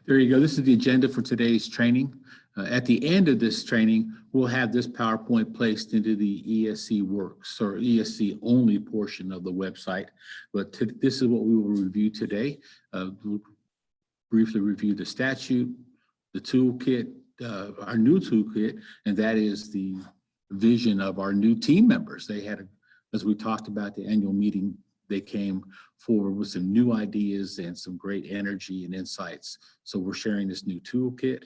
There you go. This is the agenda for today's training. At the end of this training, we'll have this PowerPoint placed into the ESC Works or ESC only portion of the website. But this is what we will review today. We'll briefly review the statute, the toolkit, our new toolkit, and that is the vision of our new team members. They had, as we talked about the annual meeting, they came forward with some new ideas and some great energy and insights. So we're sharing this new toolkit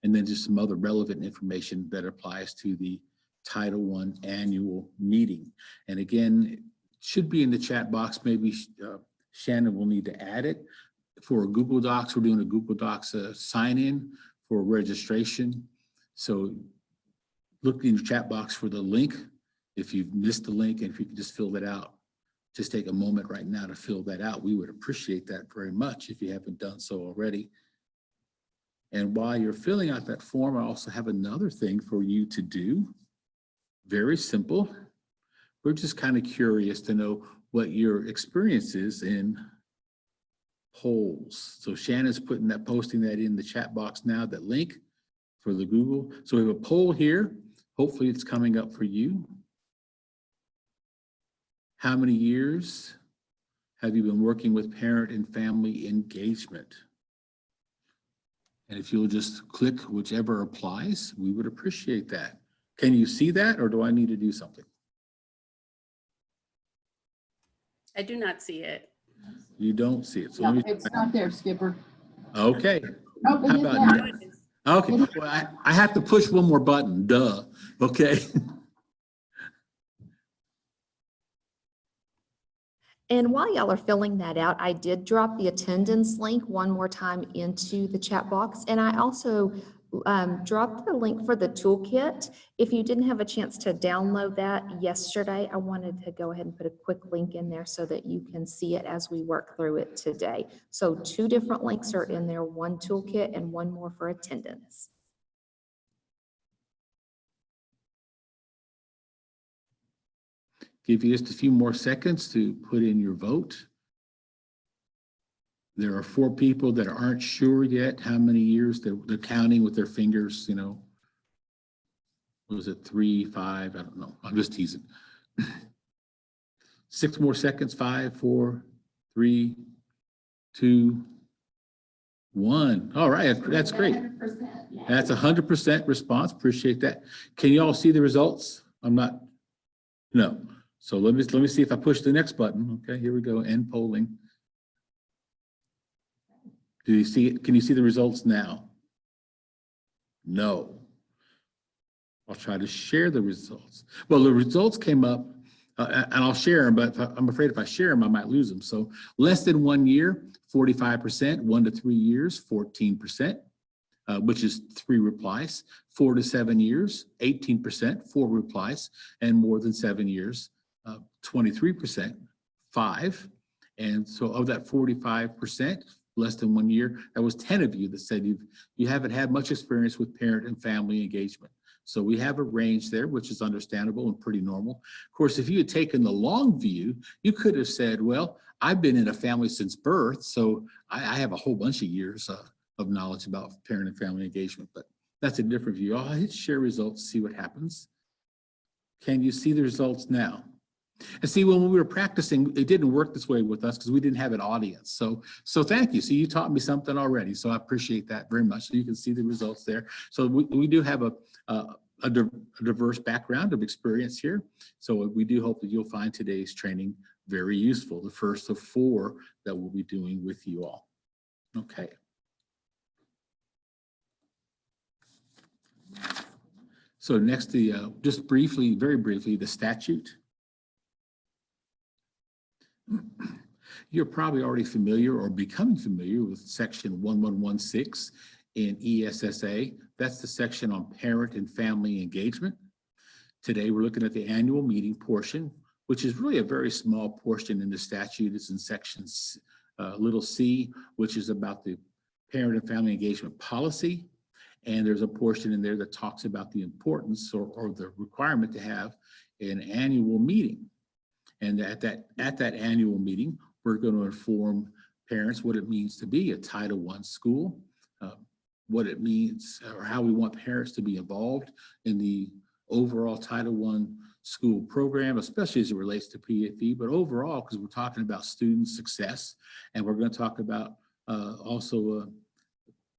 and then just some other relevant information that applies to the Title I annual meeting. And again, it should be in the chat box. Maybe Shannon will need to add it. For Google Docs, we're doing a Google Docs sign in for registration. So look in the chat box for the link. If you've missed the link and if you could just fill that out, just take a moment right now to fill that out. We would appreciate that very much if you haven't done so already. And while you're filling out that form, I also have another thing for you to do. Very simple. We're just kind of curious to know what your experience is in polls. So Shannon's posting that in the chat box now, that link for the Google. So we have a poll here. Hopefully it's coming up for you. How many years have you been working with parent and family engagement? And if you'll just click whichever applies, we would appreciate that. Can you see that, or do I need to do something? I do not see it. You don't see it. So No, it's not there, Skipper. Okay. Oh, How about now? Okay. Well, I have to push one more button. Duh. Okay. And while y'all are filling that out, I did drop the attendance link one more time into the chat box. And I also dropped the link for the toolkit. If you didn't have a chance to download that yesterday, I wanted to go ahead and put a quick link in there so that you can see it as we work through it today. So 2 different links are in there, one toolkit and one more for attendance. Give you just a few more seconds to put in your vote. There are 4 people that aren't sure yet how many years they're counting with their fingers, you know. Was it 3, 5? I don't know. I'm just teasing. 6 more seconds. 5, 4, 3, 2, 1. All right, that's great. That's 100% response. Appreciate that. Can you all see the results? No. So let me see if I push the next button. Okay, here we go. End polling. Do you see it? Can you see the results now? No. I'll try to share the results. Well, the results came up, and I'll share them, but I'm afraid if I share them, I might lose them. So less than 1 year, 45%, 1 to 3 years, 14%, which is 3 replies, 4 to 7 years, 18%, 4 replies, and more than 7 years, 23%, 5. And so of that 45%, less than 1 year, that was 10 of you that said you haven't had much experience with parent and family engagement. So we have a range there, which is understandable and pretty normal. Of course, if you had taken the long view, you could have said, well, I've been in a family since birth, so I have a whole bunch of years of knowledge about parent and family engagement, but that's a different view. I'll hit share results, see what happens. Can you see the results now? And see, when we were practicing, it didn't work this way with us because we didn't have an audience. So thank you. So you taught me something already. So I appreciate that very much. So you can see the results there. So we do have a diverse background of experience here. So we do hope that you'll find today's training very useful, the first of 4 that we'll be doing with you all. Okay. So next, just briefly, very briefly, the statute. You're probably already familiar or becoming familiar with section 1116 in ESSA. That's the section on parent and family engagement. Today, we're looking at the annual meeting portion, which is really a very small portion in the statute. It's in section little c, which is about the parent and family engagement policy. And there's a portion in there that talks about the importance or the requirement to have an annual meeting. And at that annual meeting, we're going to inform parents what it means to be a Title I school, what it means or how we want parents to be involved in the overall Title I school program, especially as it relates to PFE, but overall, because we're talking about student success, and we're going to talk about also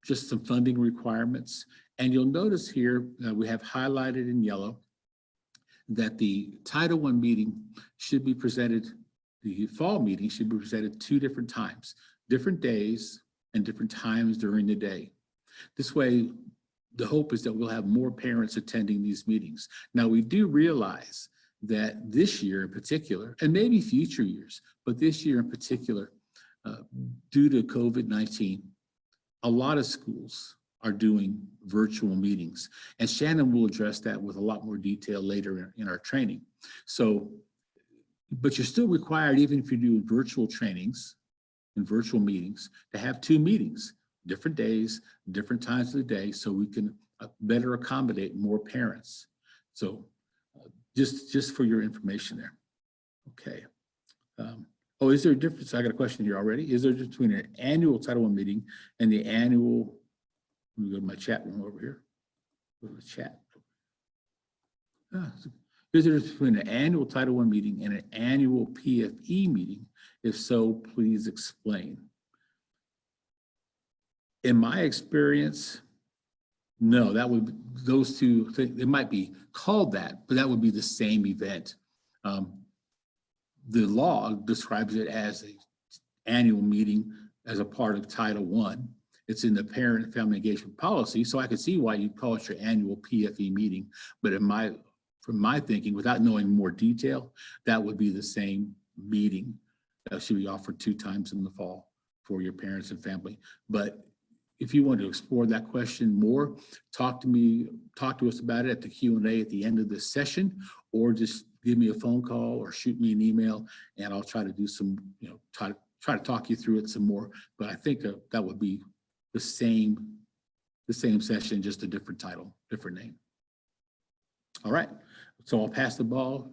just some funding requirements. And you'll notice here, we have highlighted in yellow that the Title I meeting should be presented, the fall meeting should be presented 2 different times, different days and different times during the day. This way, the hope is that we'll have more parents attending these meetings. Now, we do realize that this year in particular, and maybe future years, but this year in particular, due to COVID-19, a lot of schools are doing virtual meetings. And Shannon will address that with a lot more detail later in our training. So, but you're still required, even if you're doing virtual trainings and virtual meetings, to have 2 meetings, different days, different times of the day, so we can better accommodate more parents. So just for your information there. Okay. Oh, is there a difference? I got a question here already. Is there a difference between an annual Title I meeting and the annual, let me go to my chat room over here. Go to the chat. Is there a difference between an annual Title I meeting and an annual PFE meeting? If so, please explain. In my experience, no, that would, those 2 things, it might be called that, but that would be the same event. The law describes it as an annual meeting as a part of Title I. It's in the parent and family engagement policy, so I could see why you'd call it your annual PFE meeting. But from my thinking, without knowing more detail, that would be the same meeting that should be offered 2 times in the fall for your parents and family. But if you want to explore that question more, talk to us about it at the Q&A at the end of this session, or just give me a phone call or shoot me an email, and I'll try to do some, try to talk you through it some more. But I think that would be the same session, just a different title, different name. All right, so I'll pass the ball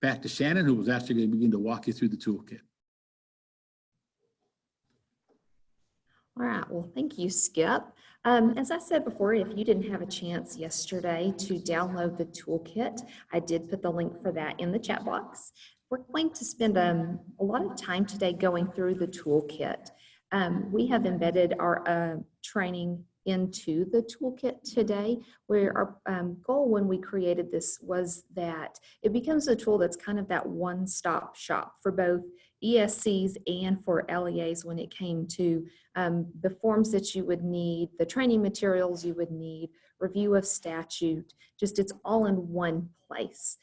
back to Shannon, who was actually going to begin to walk you through the toolkit. All right, well, thank you, Skip. As I said before, if you didn't have a chance yesterday to download the toolkit, I did put the link for that in the chat box. We're going to spend a lot of time today going through the toolkit. We have embedded our training into the toolkit today, where our goal when we created this was that it becomes a tool that's kind of that one-stop shop for both ESCs and for LEAs when it came to the forms that you would need, the training materials you would need, review of statute, just it's all in one place.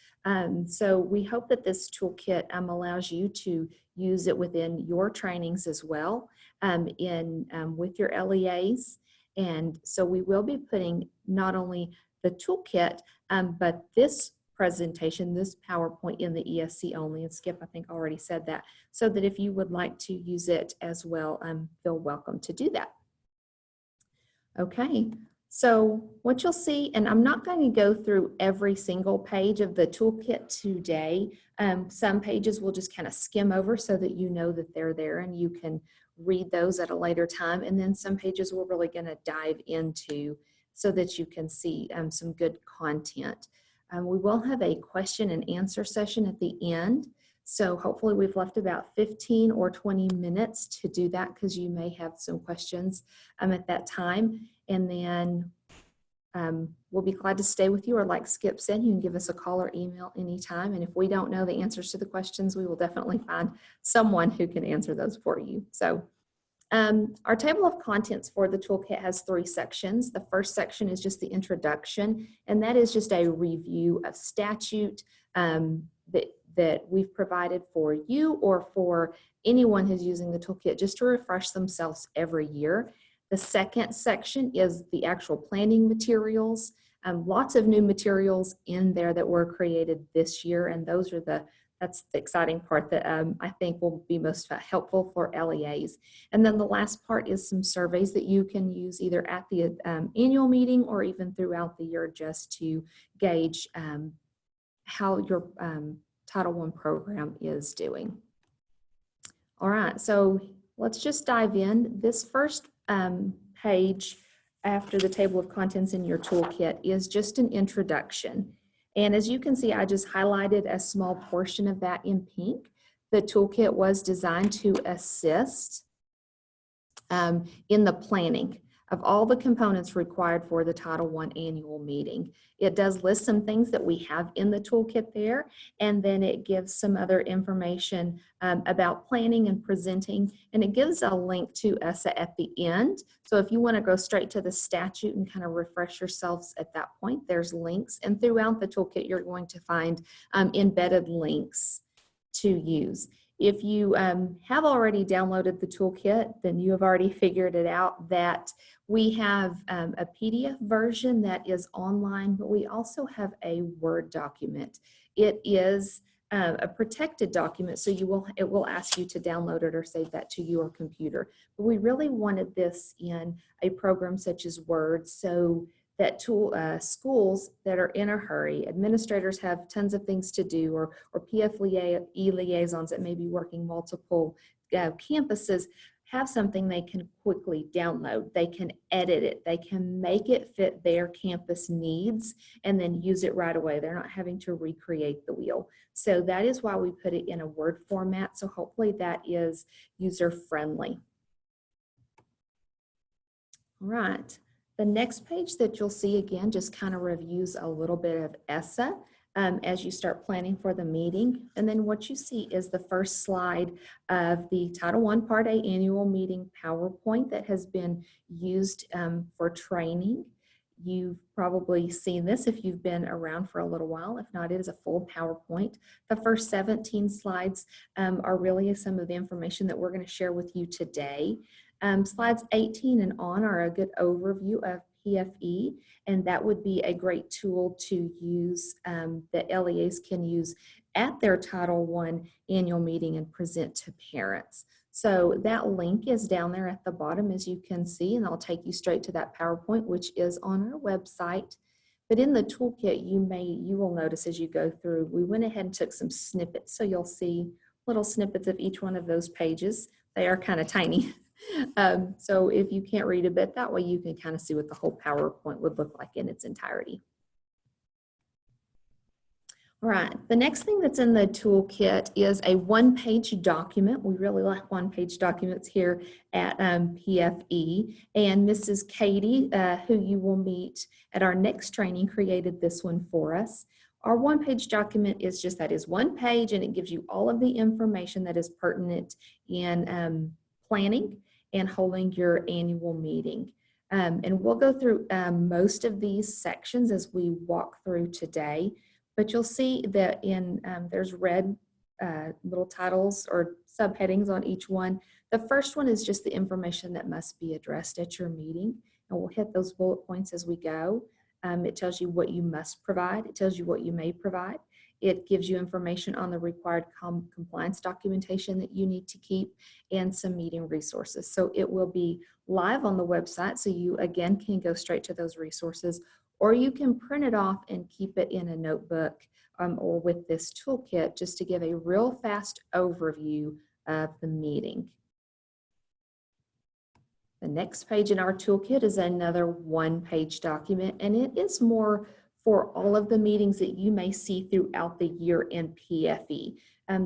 So we hope that this toolkit allows you to use it within your trainings as well with your LEAs. And so we will be putting not only the toolkit, but this presentation, this PowerPoint in the ESC only, and Skip, I think, already said that, so that if you would like to use it as well, feel welcome to do that. Okay, so what you'll see, and I'm not going to go through every single page of the toolkit today. Some pages we'll just kind of skim over so that you know that they're there and you can read those at a later time. And then some pages we're really going to dive into so that you can see some good content. We will have a question and answer session at the end. So hopefully we've left about 15 or 20 minutes to do that, because you may have some questions at that time. And then we'll be glad to stay with you, or like Skip said, you can give us a call or email anytime. And if we don't know the answers to the questions, we will definitely find someone who can answer those for you. So our table of contents for the toolkit has 3 sections. The first section is just the introduction, and that is just a review of statute that we've provided for you or for anyone who's using the toolkit, just to refresh themselves every year. The second section is the actual planning materials. Lots of new materials in there that were created this year, and those are that's the exciting part that I think will be most helpful for LEAs. And then the last part is some surveys that you can use either at the annual meeting or even throughout the year, just to gauge how your Title I program is doing. All right, so let's just dive in. This first page after the table of contents in your toolkit is just an introduction. And as you can see, I just highlighted a small portion of that in pink. The toolkit was designed to assist in the planning of all the components required for the Title I annual meeting. It does list some things that we have in the toolkit there, and then it gives some other information about planning and presenting, and it gives a link to ESSA at the end. So if you want to go straight to the statute and kind of refresh yourselves at that point, there's links, and throughout the toolkit you're going to find embedded links to use. If you have already downloaded the toolkit, then you have already figured it out that we have a PDF version that is online, but we also have a Word document. It is a protected document, so it will ask you to download it or save that to your computer. But we really wanted this in a program such as Word, so that schools that are in a hurry, administrators have tons of things to do, or PFE liaisons that may be working multiple campuses, have something they can quickly download. They can edit it. They can make it fit their campus needs and then use it right away. They're not having to recreate the wheel. So that is why we put it in a Word format. So hopefully that is user-friendly. All right. The next page that you'll see again just kind of reviews a little bit of ESSA as you start planning for the meeting. And then what you see is the first slide of the Title I Part A annual meeting PowerPoint that has been used for training. You've probably seen this if you've been around for a little while. If not, it is a full PowerPoint. The first 17 slides are really some of the information that we're going to share with you today. Slides 18 and on are a good overview of PFE, and that would be a great tool to use that LEAs can use at their Title I annual meeting and present to parents. So that link is down there at the bottom, as you can see, and I'll take you straight to that PowerPoint, which is on our website. But in the toolkit, you will notice as you go through, we went ahead and took some snippets. So you'll see little snippets of each one of those pages. They are kind of tiny. So if you can't read a bit, that way you can kind of see what the whole PowerPoint would look like in its entirety. All right, the next thing that's in the toolkit is a one-page document. We really like one-page documents here at PFE. And Mrs. Katie, who you will meet at our next training, created this one for us. Our one-page document is just that, is one page, and it gives you all of the information that is pertinent in planning and holding your annual meeting. And we'll go through most of these sections as we walk through today, but you'll see that there's red little titles or subheadings on each one. The first one is just the information that must be addressed at your meeting, and we'll hit those bullet points as we go. It tells you what you must provide. It tells you what you may provide. It gives you information on the required compliance documentation that you need to keep and some meeting resources. So it will be live on the website, so you again can go straight to those resources, or you can print it off and keep it in a notebook or with this toolkit just to give a real fast overview of the meeting. The next page in our toolkit is another one-page document, and it is more for all of the meetings that you may see throughout the year in PFE.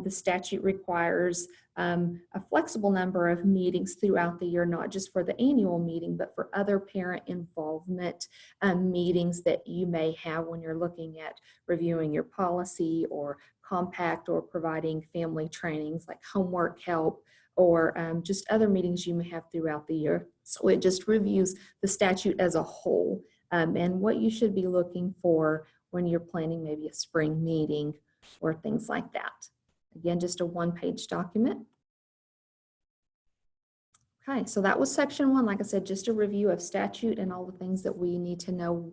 The statute requires a flexible number of meetings throughout the year, not just for the annual meeting, but for other parent involvement meetings that you may have when you're looking at reviewing your policy or compact or providing family trainings like homework help or just other meetings you may have throughout the year. So it just reviews the statute as a whole and what you should be looking for when you're planning maybe a spring meeting or things like that. Again, just a one-page document. Okay, so that was section one. Like I said, just a review of statute and all the things that we need to know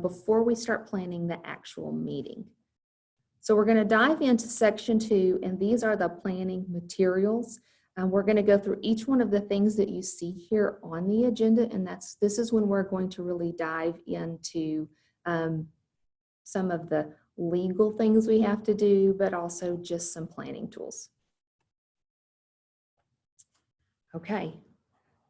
before we start planning the actual meeting. So we're going to dive into section two, and these are the planning materials. We're going to go through each one of the things that you see here on the agenda, and this is when we're going to really dive into some of the legal things we have to do, but also just some planning tools. Okay,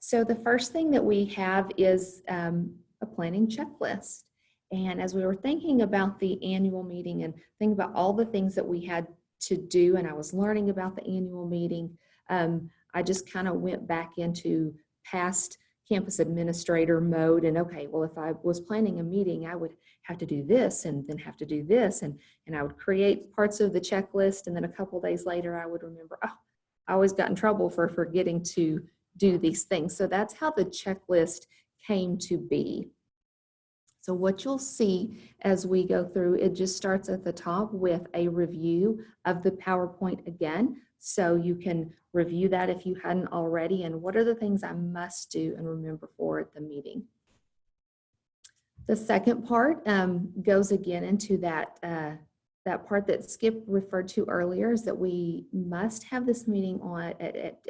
So the first thing that we have is a planning checklist. And as we were thinking about the annual meeting and thinking about all the things that we had to do, and I was learning about the annual meeting, I just kind of went back into past campus administrator mode. And okay, well, if I was planning a meeting, I would have to do this and then have to do this. And I would create parts of the checklist. And then a couple of days later, I would remember, oh, I always got in trouble for forgetting to do these things. So that's how the checklist came to be. So what you'll see as we go through, it just starts at the top with a review of the PowerPoint again. So you can review that if you hadn't already, and what are the things I must do and remember for the meeting. The second part goes again into that part that Skip referred to earlier, is that we must have this meeting on at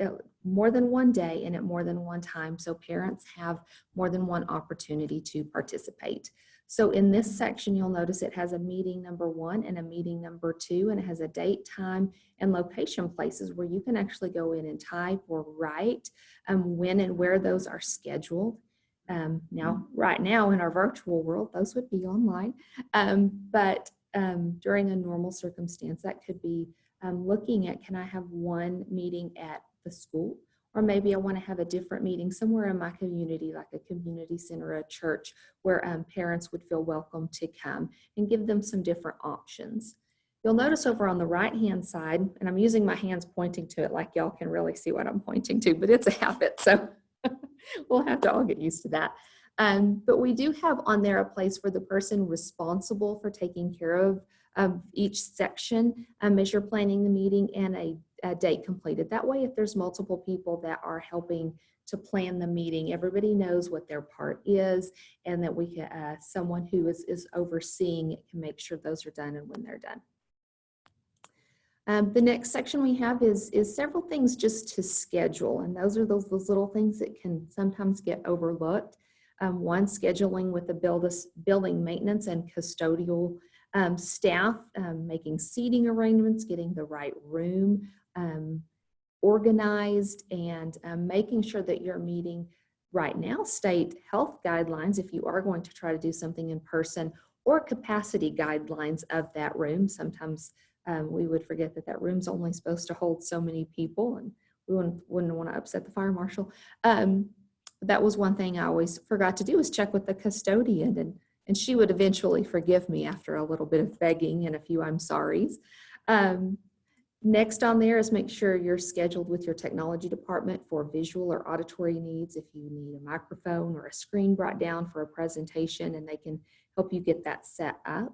more than one day and at more than one time, so parents have more than one opportunity to participate. So in this section, you'll notice it has a meeting number 1 and a meeting number 2, and it has a date, time, and location places where you can actually go in and type or write when and where those are scheduled. Now, right now in our virtual world, those would be online, but during a normal circumstance, that could be looking at, can I have one meeting at the school? Or maybe I want to have a different meeting somewhere in my community, like a community center, or a church, where parents would feel welcome to come, and give them some different options. You'll notice over on the right-hand side, and I'm using my hands pointing to it like y'all can really see what I'm pointing to, but it's a habit, so we'll have to all get used to that. But we do have on there a place for the person responsible for taking care of each section as you're planning the meeting, and a date completed. That way, if there's multiple people that are helping to plan the meeting, everybody knows what their part is, and that we can, someone who is overseeing it can make sure those are done and when they're done. The next section we have is several things just to schedule, and those are those little things that can sometimes get overlooked. One, scheduling with the building maintenance and custodial staff, making seating arrangements, getting the right room organized, and making sure that you're meeting right now state health guidelines if you are going to try to do something in person, or capacity guidelines of that room. Sometimes we would forget that room's only supposed to hold so many people, and we wouldn't want to upset the fire marshal. That was one thing I always forgot to do, is check with the custodian, and she would eventually forgive me after a little bit of begging and a few I'm sorries. Next on there is make sure you're scheduled with your technology department for visual or auditory needs. If you need a microphone or a screen brought down for a presentation, and they can help you get that set up.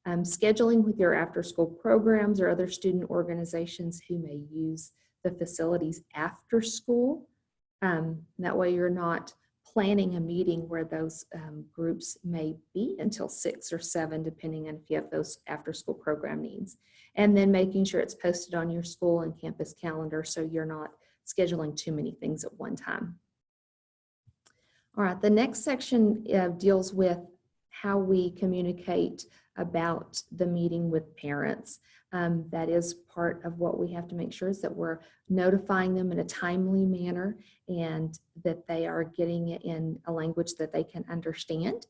Scheduling with your after-school programs or other student organizations who may use the facilities after school. That way you're not planning a meeting where those groups may be until 6 or 7, depending on if you have those after-school program needs. And then making sure it's posted on your school and campus calendar, so you're not scheduling too many things at one time. All right, the next section deals with how we communicate about the meeting with parents. That is part of what we have to make sure, is that we're notifying them in a timely manner, and that they are getting it in a language that they can understand.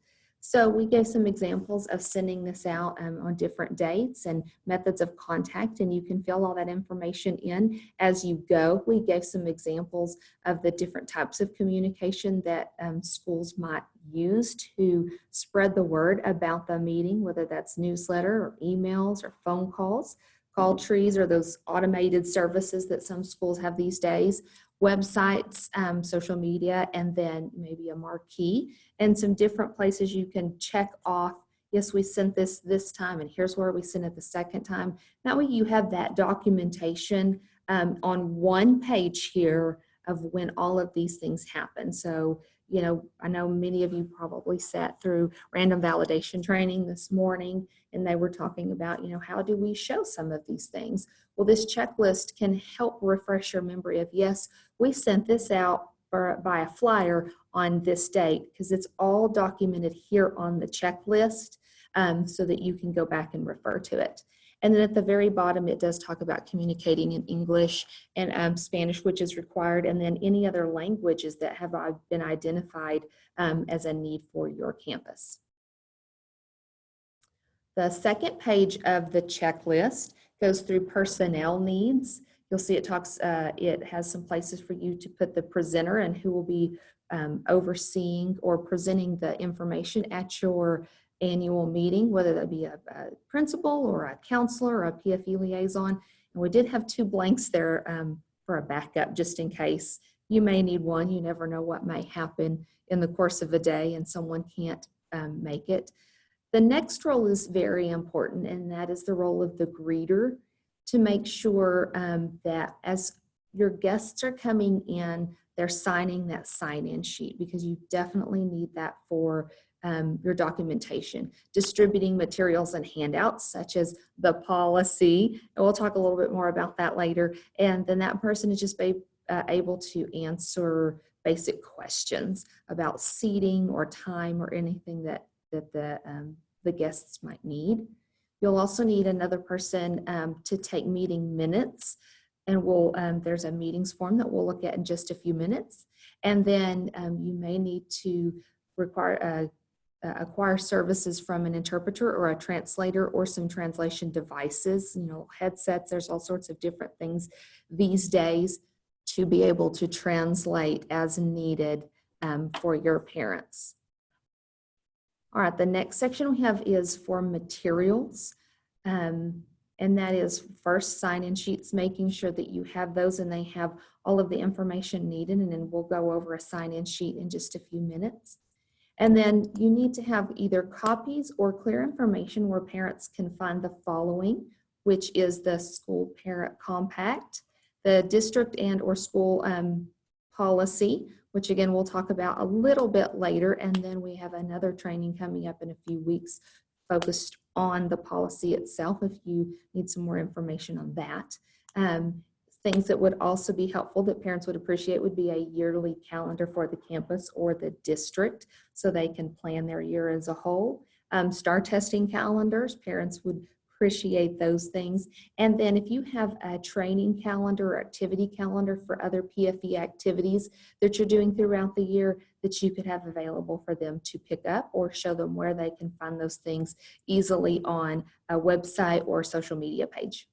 So we gave some examples of sending this out on different dates and methods of contact, and you can fill all that information in as you go. We gave some examples of the different types of communication that schools might use to spread the word about the meeting, whether that's newsletter or emails or phone calls. Call trees are those automated services that some schools have these days, websites, social media, and then maybe a marquee, and some different places you can check off, yes, we sent this time, and here's where we sent it the second time. That way you have that documentation on one page here of when all of these things happen. So, you know, I know many of you probably sat through random validation training this morning, and they were talking about, you know, how do we show some of these things? Well, this checklist can help refresh your memory of, yes, we sent this out by a flyer on this date, because it's all documented here on the checklist, so that you can go back and refer to it. And then at the very bottom, it does talk about communicating in English and Spanish, which is required, and then any other languages that have been identified as a need for your campus. The second page of the checklist goes through personnel needs. You'll see it has some places for you to put the presenter and who will be overseeing or presenting the information at your annual meeting, whether that be a principal or a counselor or a PFE liaison. And we did have 2 blanks there for a backup just in case. You may need one. You never know what may happen in the course of a day and someone can't make it. The next role is very important, and that is the role of the greeter, to make sure that as your guests are coming in, they're signing that sign-in sheet, because you definitely need that for your documentation. Distributing materials and handouts such as the policy, and we'll talk a little bit more about that later, and then that person is just able to answer basic questions about seating or time or anything that the guests might need. You'll also need another person to take meeting minutes, and there's a meetings form that we'll look at in just a few minutes. And then you may need to acquire services from an interpreter or a translator or some translation devices, headsets. There's all sorts of different things these days to be able to translate as needed for your parents. All right, the next section we have is for materials. And that is first sign-in sheets, making sure that you have those and they have all of the information needed. And then we'll go over a sign-in sheet in just a few minutes. And then you need to have either copies or clear information where parents can find the following, which is the school parent compact, the district and or school policy, which again, we'll talk about a little bit later. And then we have another training coming up in a few weeks focused on the policy itself, if you need some more information on that. Things that would also be helpful that parents would appreciate would be a yearly calendar for the campus or the district so they can plan their year as a whole. STAR testing calendars, parents would appreciate those things. And then if you have a training calendar or activity calendar for other PFE activities that you're doing throughout the year that you could have available for them to pick up, or show them where they can find those things easily on a website or social media page.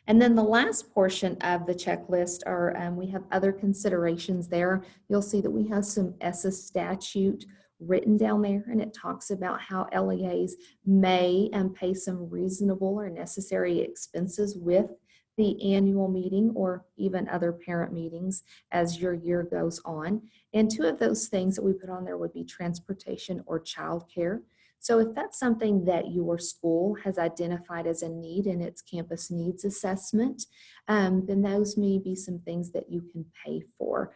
And then the last portion of the checklist are, we have other considerations there. You'll see that we have some ESSA statute written down there, and it talks about how LEAs may pay some reasonable or necessary expenses with the annual meeting or even other parent meetings as your year goes on. And 2 of those things that we put on there would be transportation or childcare. So if that's something that your school has identified as a need in its campus needs assessment, then those may be some things that you can pay for.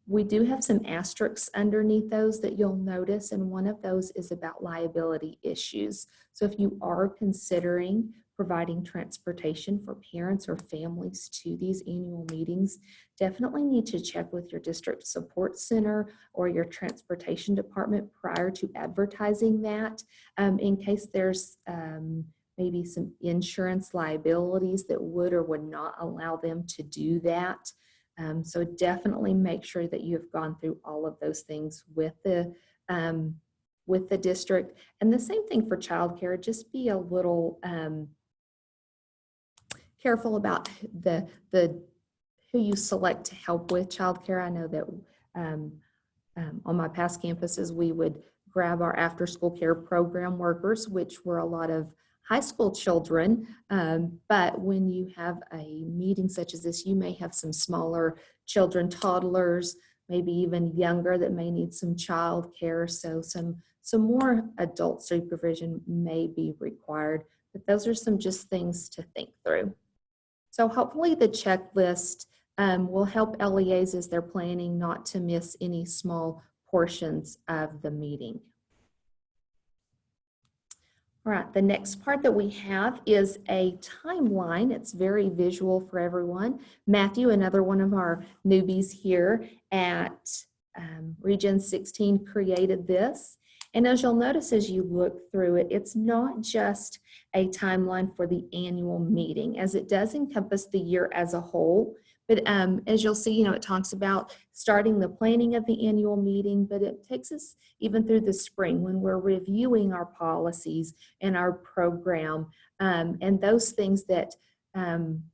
We do have some asterisks underneath those that you'll notice, and one of those is about liability issues. So if you are considering providing transportation for parents or families to these annual meetings, definitely need to check with your district support center or your transportation department prior to advertising that, in case there's maybe some insurance liabilities that would or would not allow them to do that. So definitely make sure that you have gone through all of those things with the district. And the same thing for childcare, just be a little careful about who you select to help with childcare. I know that on my past campuses, we would grab our after-school care program workers, which were a lot of high school children, but when you have a meeting such as this, you may have some smaller children, toddlers, maybe even younger, that may need some child care. So some more adult supervision may be required, but those are some just things to think through. So hopefully the checklist will help LEAs as they're planning not to miss any small portions of the meeting. All right, the next part that we have is a timeline. It's very visual for everyone. Matthew, another one of our newbies here at Region 16, created this. And as you'll notice as you look through it, it's not just a timeline for the annual meeting, as it does encompass the year as a whole. But as you'll see, it talks about starting the planning of the annual meeting, but it takes us even through the spring when we're reviewing our policies and our program, and those things that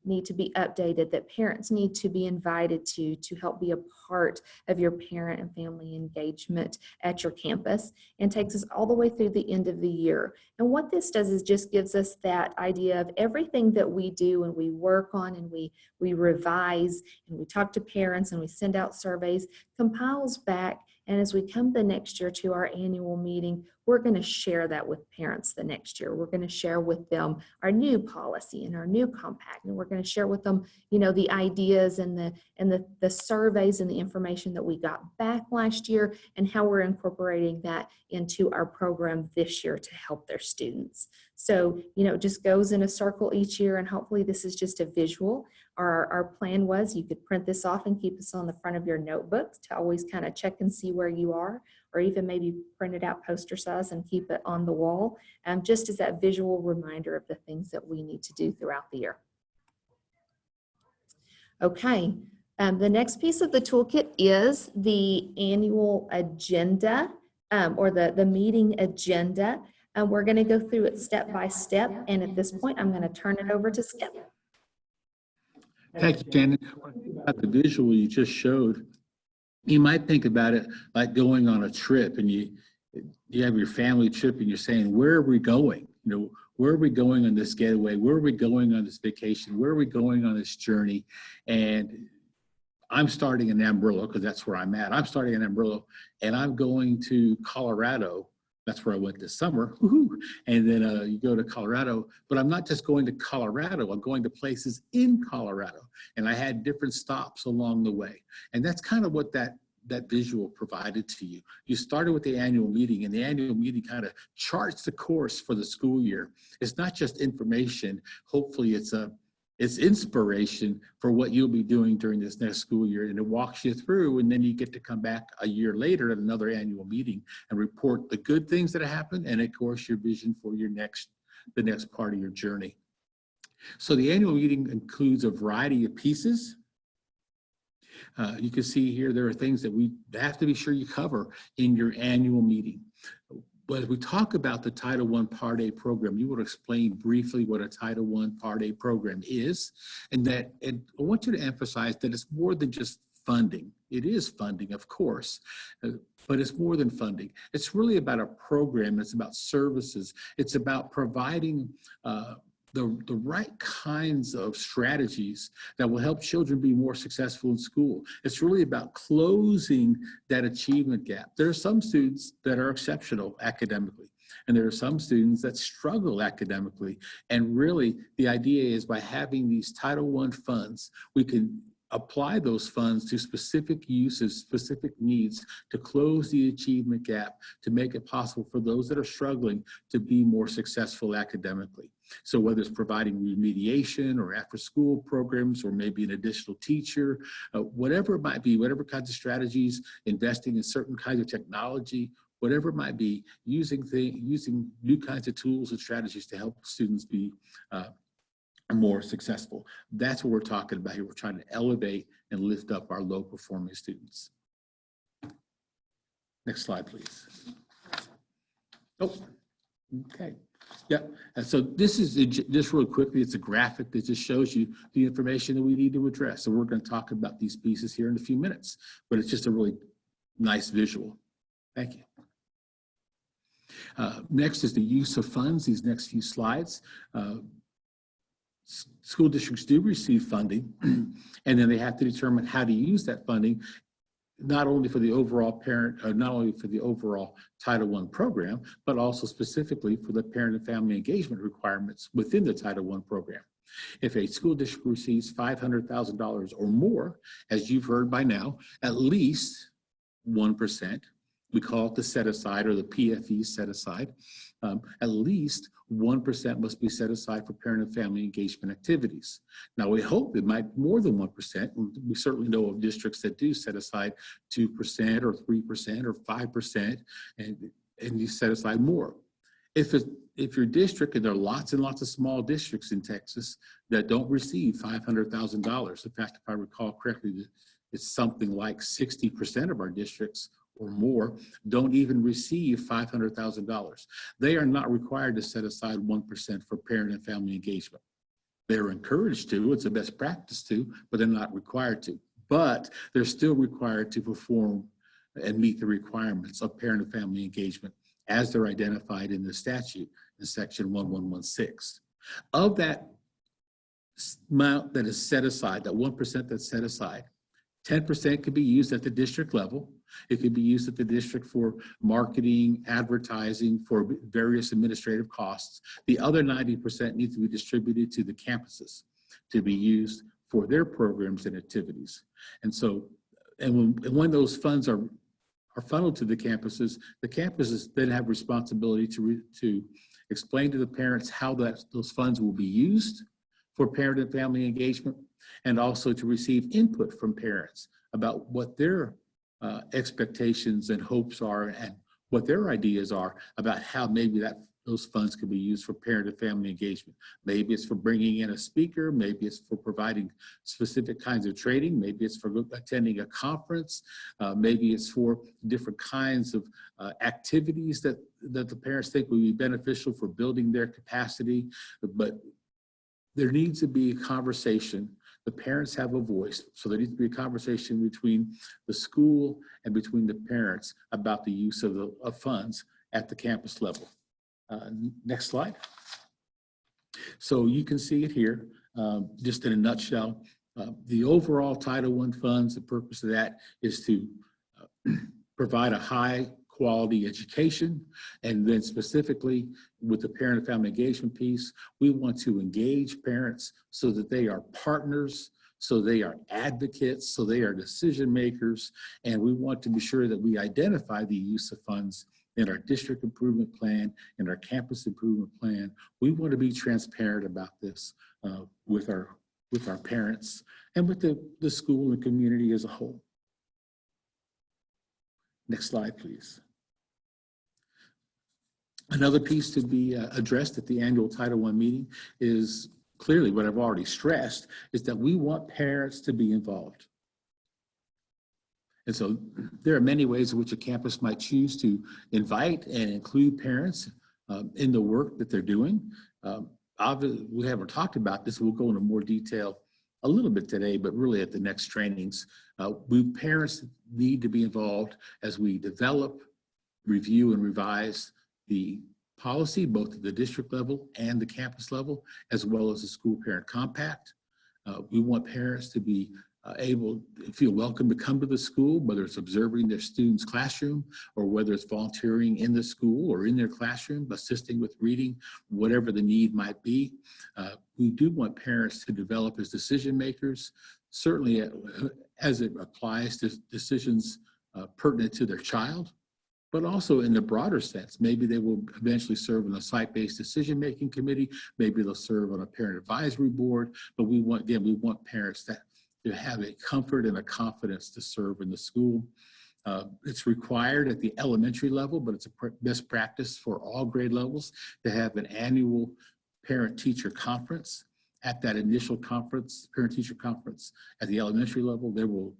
need to be updated, that parents need to be invited to help be a part of your parent and family engagement at your campus, and takes us all the way through the end of the year. And what this does is just gives us that idea of everything that we do and we work on and we revise and we talk to parents and we send out surveys, compiles back. And as we come the next year to our annual meeting, we're going to share that with parents the next year. We're going to share with them our new policy and our new compact, and we're going to share with them, the ideas and the surveys and the information that we got back last year, and how we're incorporating that into our program this year to help their students. So, it just goes in a circle each year, and hopefully this is just a visual. Our plan was you could print this off and keep this on the front of your notebook to always kind of check and see where you are, or even maybe print it out poster size and keep it on the wall, just as that visual reminder of the things that we need to do throughout the year. Okay, the next piece of the toolkit is the annual agenda, or the meeting agenda. We're going to go through it step by step, and at this point, I'm going to turn it over to Skip. Thank you, Shannon. About the visual you just showed, you might think about it like going on a trip, and you have your family trip and you're saying, where are we going? Where are we going on this getaway? Where are we going on this vacation? Where are we going on this journey? And I'm starting in Amarillo because that's where I'm at. I'm starting in Amarillo and I'm going to Colorado. That's where I went this summer. Woo-hoo. And then you go to Colorado, but I'm not just going to Colorado. I'm going to places in Colorado. And I had different stops along the way. And that's kind of what that visual provided to you. You started with the annual meeting, and the annual meeting kind of charts the course for the school year. It's not just information. Hopefully it's inspiration for what you'll be doing during this next school year, and it walks you through, and then you get to come back a year later at another annual meeting and report the good things that have happened, and of course your vision for the next part of your journey. So the annual meeting includes a variety of pieces. You can see here there are things that we have to be sure you cover in your annual meeting. But as we talk about the Title I Part A program, you will explain briefly what a Title I Part A program is, and I want you to emphasize that it's more than just funding. It is funding, of course, but it's more than funding. It's really about a program. It's about services. It's about providing the right kinds of strategies that will help children be more successful in school. It's really about closing that achievement gap. There are some students that are exceptional academically, and there are some students that struggle academically. And really, the idea is by having these Title I funds, we can apply those funds to specific uses, specific needs to close the achievement gap, to make it possible for those that are struggling to be more successful academically. So whether it's providing remediation or after-school programs, or maybe an additional teacher, whatever it might be, whatever kinds of strategies, investing in certain kinds of technology, whatever it might be, using new kinds of tools and strategies to help students be more successful. That's what we're talking about here. We're trying to elevate and lift up our low-performing students. Next slide, please. Oh, okay. Yep. And so this is just really quickly, it's a graphic that just shows you the information that we need to address. So we're going to talk about these pieces here in a few minutes, but it's just a really nice visual. Thank you. Next is the use of funds, these next few slides. School districts do receive funding, and then they have to determine how to use that funding, not only for the overall Title I program, but also specifically for the parent and family engagement requirements within the Title I program. If a school district receives $500,000 or more, as you've heard by now, at least 1%, we call it the set aside, or the PFE set aside, at least 1% must be set aside for parent and family engagement activities. Now, we hope it might be more than 1%. We certainly know of districts that do set aside 2% or 3% or 5%, and and you set aside more. If your district, and there are lots and lots of small districts in Texas that don't receive $500,000. In fact, if I recall correctly, it's something like 60% of our districts or more don't even receive $500,000. They are not required to set aside 1% for parent and family engagement. They're encouraged to, it's a best practice to, but they're not required to. But they're still required to perform and meet the requirements of parent and family engagement as they're identified in the statute in section 1116. Of that amount that is set aside, that 1% that's set aside, 10% could be used at the district level. It could be used at the district for marketing, advertising, for various administrative costs. The other 90% needs to be distributed to the campuses to be used for their programs and activities. And so, and when those funds are funneled to the campuses then have responsibility to explain to the parents how those funds will be used for parent and family engagement, and also to receive input from parents about what their expectations and hopes are and what their ideas are about how maybe those funds could be used for parent and family engagement. Maybe it's for bringing in a speaker, maybe it's for providing specific kinds of training, maybe it's for attending a conference, maybe it's for different kinds of activities that the parents think would be beneficial for building their capacity. But there needs to be a conversation. The parents have a voice, so there needs to be a conversation between the school and between the parents about the use of funds at the campus level. Next slide. So you can see it here, just in a nutshell. The overall Title I funds, the purpose of that is to provide a high quality education, and then specifically with the parent and family engagement piece, we want to engage parents so that they are partners, so they are advocates, so they are decision makers, and we want to be sure that we identify the use of funds in our district improvement plan, in our campus improvement plan. We want to be transparent about this with our parents and with the school and community as a whole. Next slide, please. Another piece to be addressed at the annual Title I meeting is clearly what I've already stressed, is that we want parents to be involved. And so there are many ways in which a campus might choose to invite and include parents in the work that they're doing. Obviously, we haven't talked about this. We'll go into more detail a little bit today, but really at the next trainings. Parents need to be involved as we develop, review, and revise the policy, both at the district level and the campus level, as well as the school parent compact. We want parents to be able to feel welcome to come to the school, whether it's observing their students' classroom or whether it's volunteering in the school or in their classroom, assisting with reading, whatever the need might be. We do want parents to develop as decision makers, certainly as it applies to decisions pertinent to their child, but also in the broader sense. Maybe they will eventually serve on a site-based decision-making committee. Maybe they'll serve on a parent advisory board, but we want parents to have a comfort and a confidence to serve in the school. It's required at the elementary level, but it's a best practice for all grade levels to have an annual parent-teacher conference. At that initial conference, parent-teacher conference at the elementary level, they will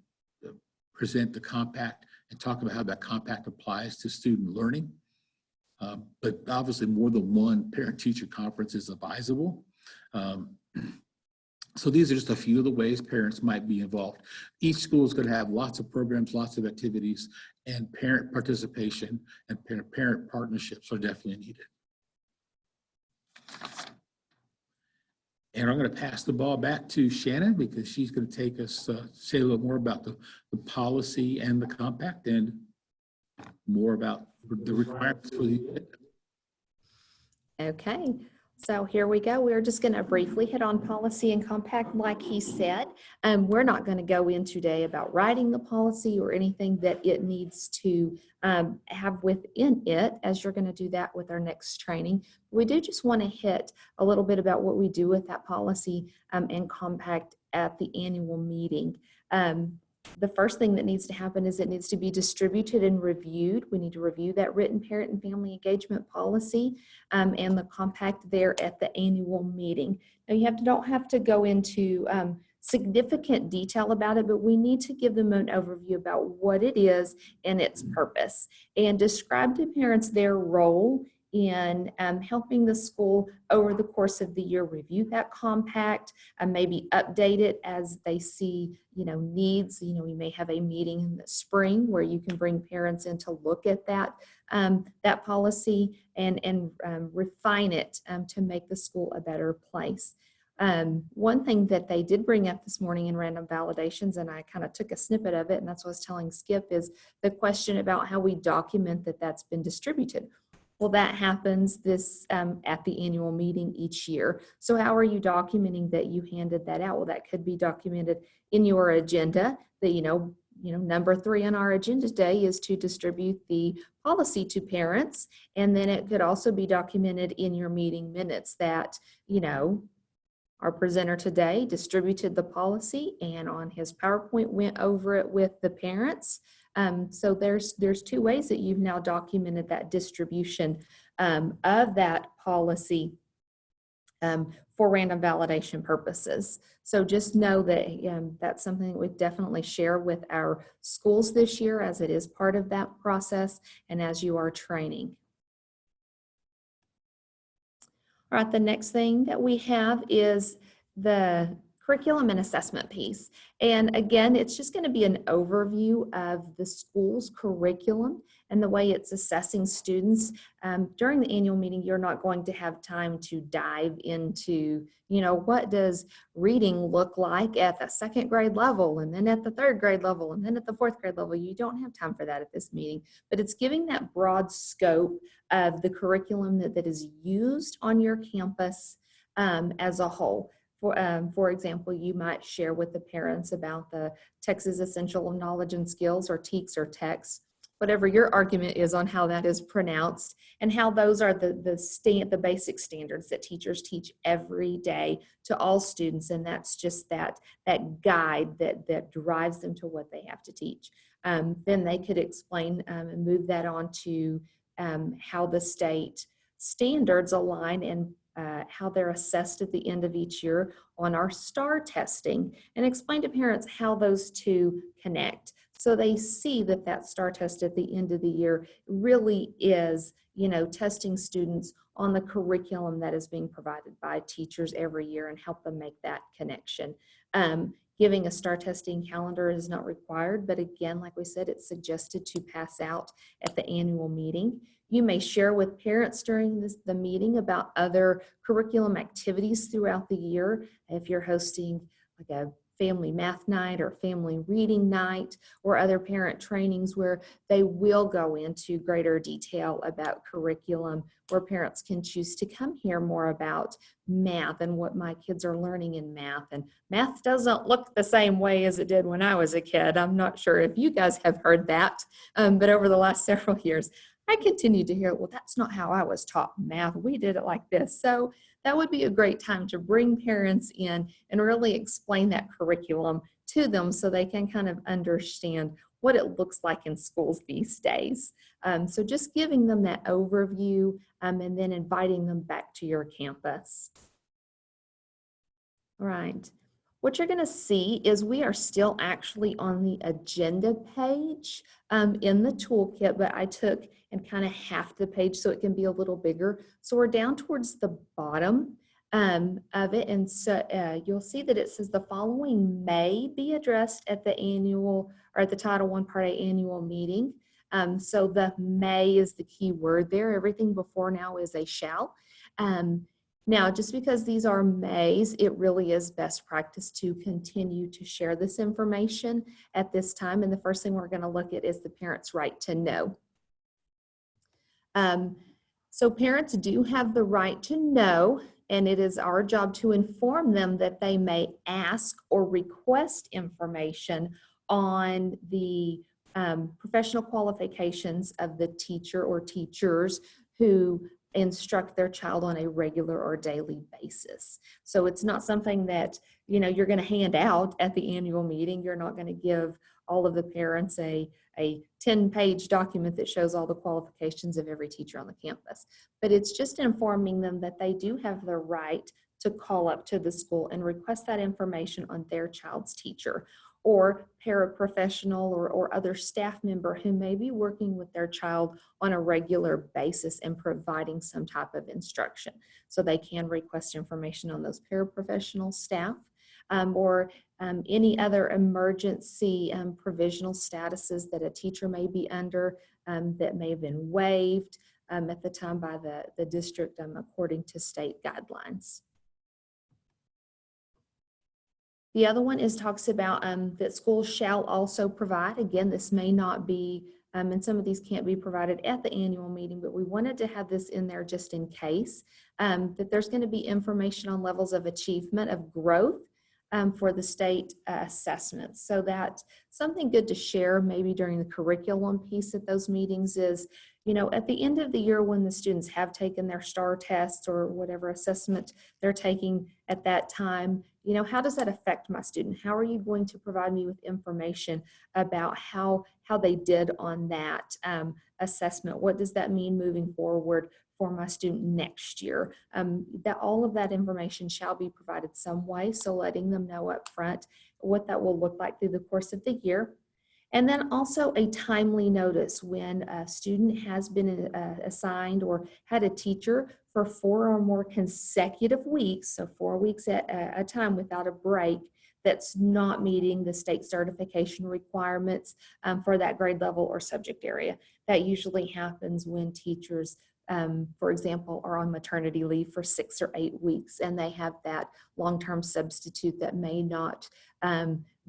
present the compact and talk about how that compact applies to student learning. But obviously more than one parent-teacher conference is advisable. So these are just a few of the ways parents might be involved. Each school is going to have lots of programs, lots of activities, and parent participation and parent partnerships are definitely needed. And I'm going to pass the ball back to Shannon because she's going to take us, say a little more about the policy and the compact and more about the requirements for the event. Okay, so here we go. We're just going to briefly hit on policy and compact like he said. We're not going to go in today about writing the policy or anything that it needs to have within it, as you're going to do that with our next training. We do just want to hit a little bit about what we do with that policy and compact at the annual meeting. the first thing that needs to happen is it needs to be distributed and reviewed. We need to review that written parent and family engagement policy and the compact there at the annual meeting. Now, you don't have to go into significant detail about it, but we need to give them an overview about what it is and its purpose, and describe to parents their role in helping the school over the course of the year review that compact and maybe update it as they see, needs. We may have a meeting in the spring where you can bring parents in to look at that that policy and refine it to make the school a better place. One thing that they did bring up this morning in random validations, and I kind of took a snippet of it, and that's what I was telling Skip, is the question about how we document that that's been distributed. Well, that happens at the annual meeting each year. So how are you documenting that you handed that out? Well, that could be documented in your agenda that, number 3 on our agenda today is to distribute the policy to parents. And then it could also be documented in your meeting minutes that, our presenter today distributed the policy and on his PowerPoint went over it with the parents. So there's 2 ways that you've now documented that distribution of that policy for random validation purposes. So just know that that's something that we definitely share with our schools this year, as it is part of that process and as you are training. All right, the next thing that we have is the curriculum and assessment piece. And again, it's just going to be an overview of the school's curriculum and the way it's assessing students. During the annual meeting, you're not going to have time to dive into, what does reading look like at the 2nd grade level, and then at the 3rd grade level, and then at the 4th grade level. You don't have time for that at this meeting, but it's giving that broad scope of the curriculum that is used on your campus as a whole. For example, you might share with the parents about the Texas Essential of Knowledge and Skills, or TEKS or TEX, whatever your argument is on how that is pronounced, and how those are the basic standards that teachers teach every day to all students, and that's just that guide that drives them to what they have to teach. Then they could explain and move that on to how the state standards align and how they're assessed at the end of each year on our STAR testing, and explain to parents how those 2 connect. So they see that STAR test at the end of the year really is, testing students on the curriculum that is being provided by teachers every year and help them make that connection. Giving a STAR testing calendar is not required, but again, like we said, it's suggested to pass out at the annual meeting. You may share with parents during the meeting about other curriculum activities throughout the year. If you're hosting like a family math night or family reading night, or other parent trainings where they will go into greater detail about curriculum, where parents can choose to come hear more about math and what my kids are learning in math. And math doesn't look the same way as it did when I was a kid. I'm not sure if you guys have heard that, but over the last several years, I continue to hear, well, that's not how I was taught math. We did it like this. So that would be a great time to bring parents in and really explain that curriculum to them so they can kind of understand what it looks like in schools these days. So just giving them that overview and then inviting them back to your campus. All right. What you're going to see is we are still actually on the agenda page in the toolkit, but I took and kind of half the page so it can be a little bigger. So we're down towards the bottom of it. And so you'll see that it says the following may be addressed at the annual or at the Title I Part A annual meeting. So the may is the key word there. Everything before now is a shall. Now, just because these are mays, it really is best practice to continue to share this information at this time. And the first thing we're going to look at is the parent's right to know. So parents do have the right to know, and it is our job to inform them that they may ask or request information on the professional qualifications of the teacher or teachers who instruct their child on a regular or daily basis. So it's not something that, you know, you're going to hand out at the annual meeting. You're not going to give all of the parents a 10-page document that shows all the qualifications of every teacher on the campus. But it's just informing them that they do have the right to call up to the school and request that information on their child's teacher or paraprofessional or other staff member who may be working with their child on a regular basis and providing some type of instruction. So they can request information on those paraprofessional staff or any other emergency provisional statuses that a teacher may be under that may have been waived at the time by the district according to state guidelines. The other one talks about that schools shall also provide. Again, this may not be, and some of these can't be provided at the annual meeting, but we wanted to have this in there just in case, that there's going to be information on levels of achievement of growth for the state assessments. So that's something good to share maybe during the curriculum piece at those meetings is, you know, at the end of the year when the students have taken their STAR tests or whatever assessment they're taking at that time, you know, how does that affect my student? How are you going to provide me with information about how they did on that assessment? What does that mean moving forward for my student next year? That all of that information shall be provided some way, so letting them know up front what that will look like through the course of the year. And then also a timely notice when a student has been assigned or had a teacher for 4 or more consecutive weeks, so 4 weeks at a time without a break, that's not meeting the state certification requirements for that grade level or subject area. That usually happens when teachers, for example, are on maternity leave for 6 or 8 weeks and they have that long-term substitute that may not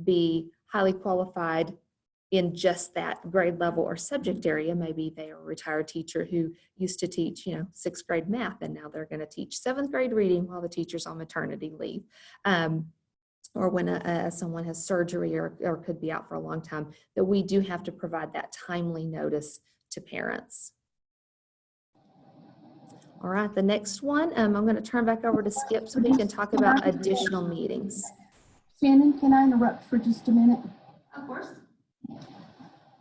be highly qualified in just that grade level or subject area. Maybe they are a retired teacher who used to teach, you know, 6th grade math, and now they're going to teach 7th grade reading while the teacher's on maternity leave. Or when someone has surgery or could be out for a long time, that we do have to provide that timely notice to parents. All right, the next one, I'm going to turn back over to Skip so he can talk about additional meetings. Shannon, can I interrupt for just a minute? Of course.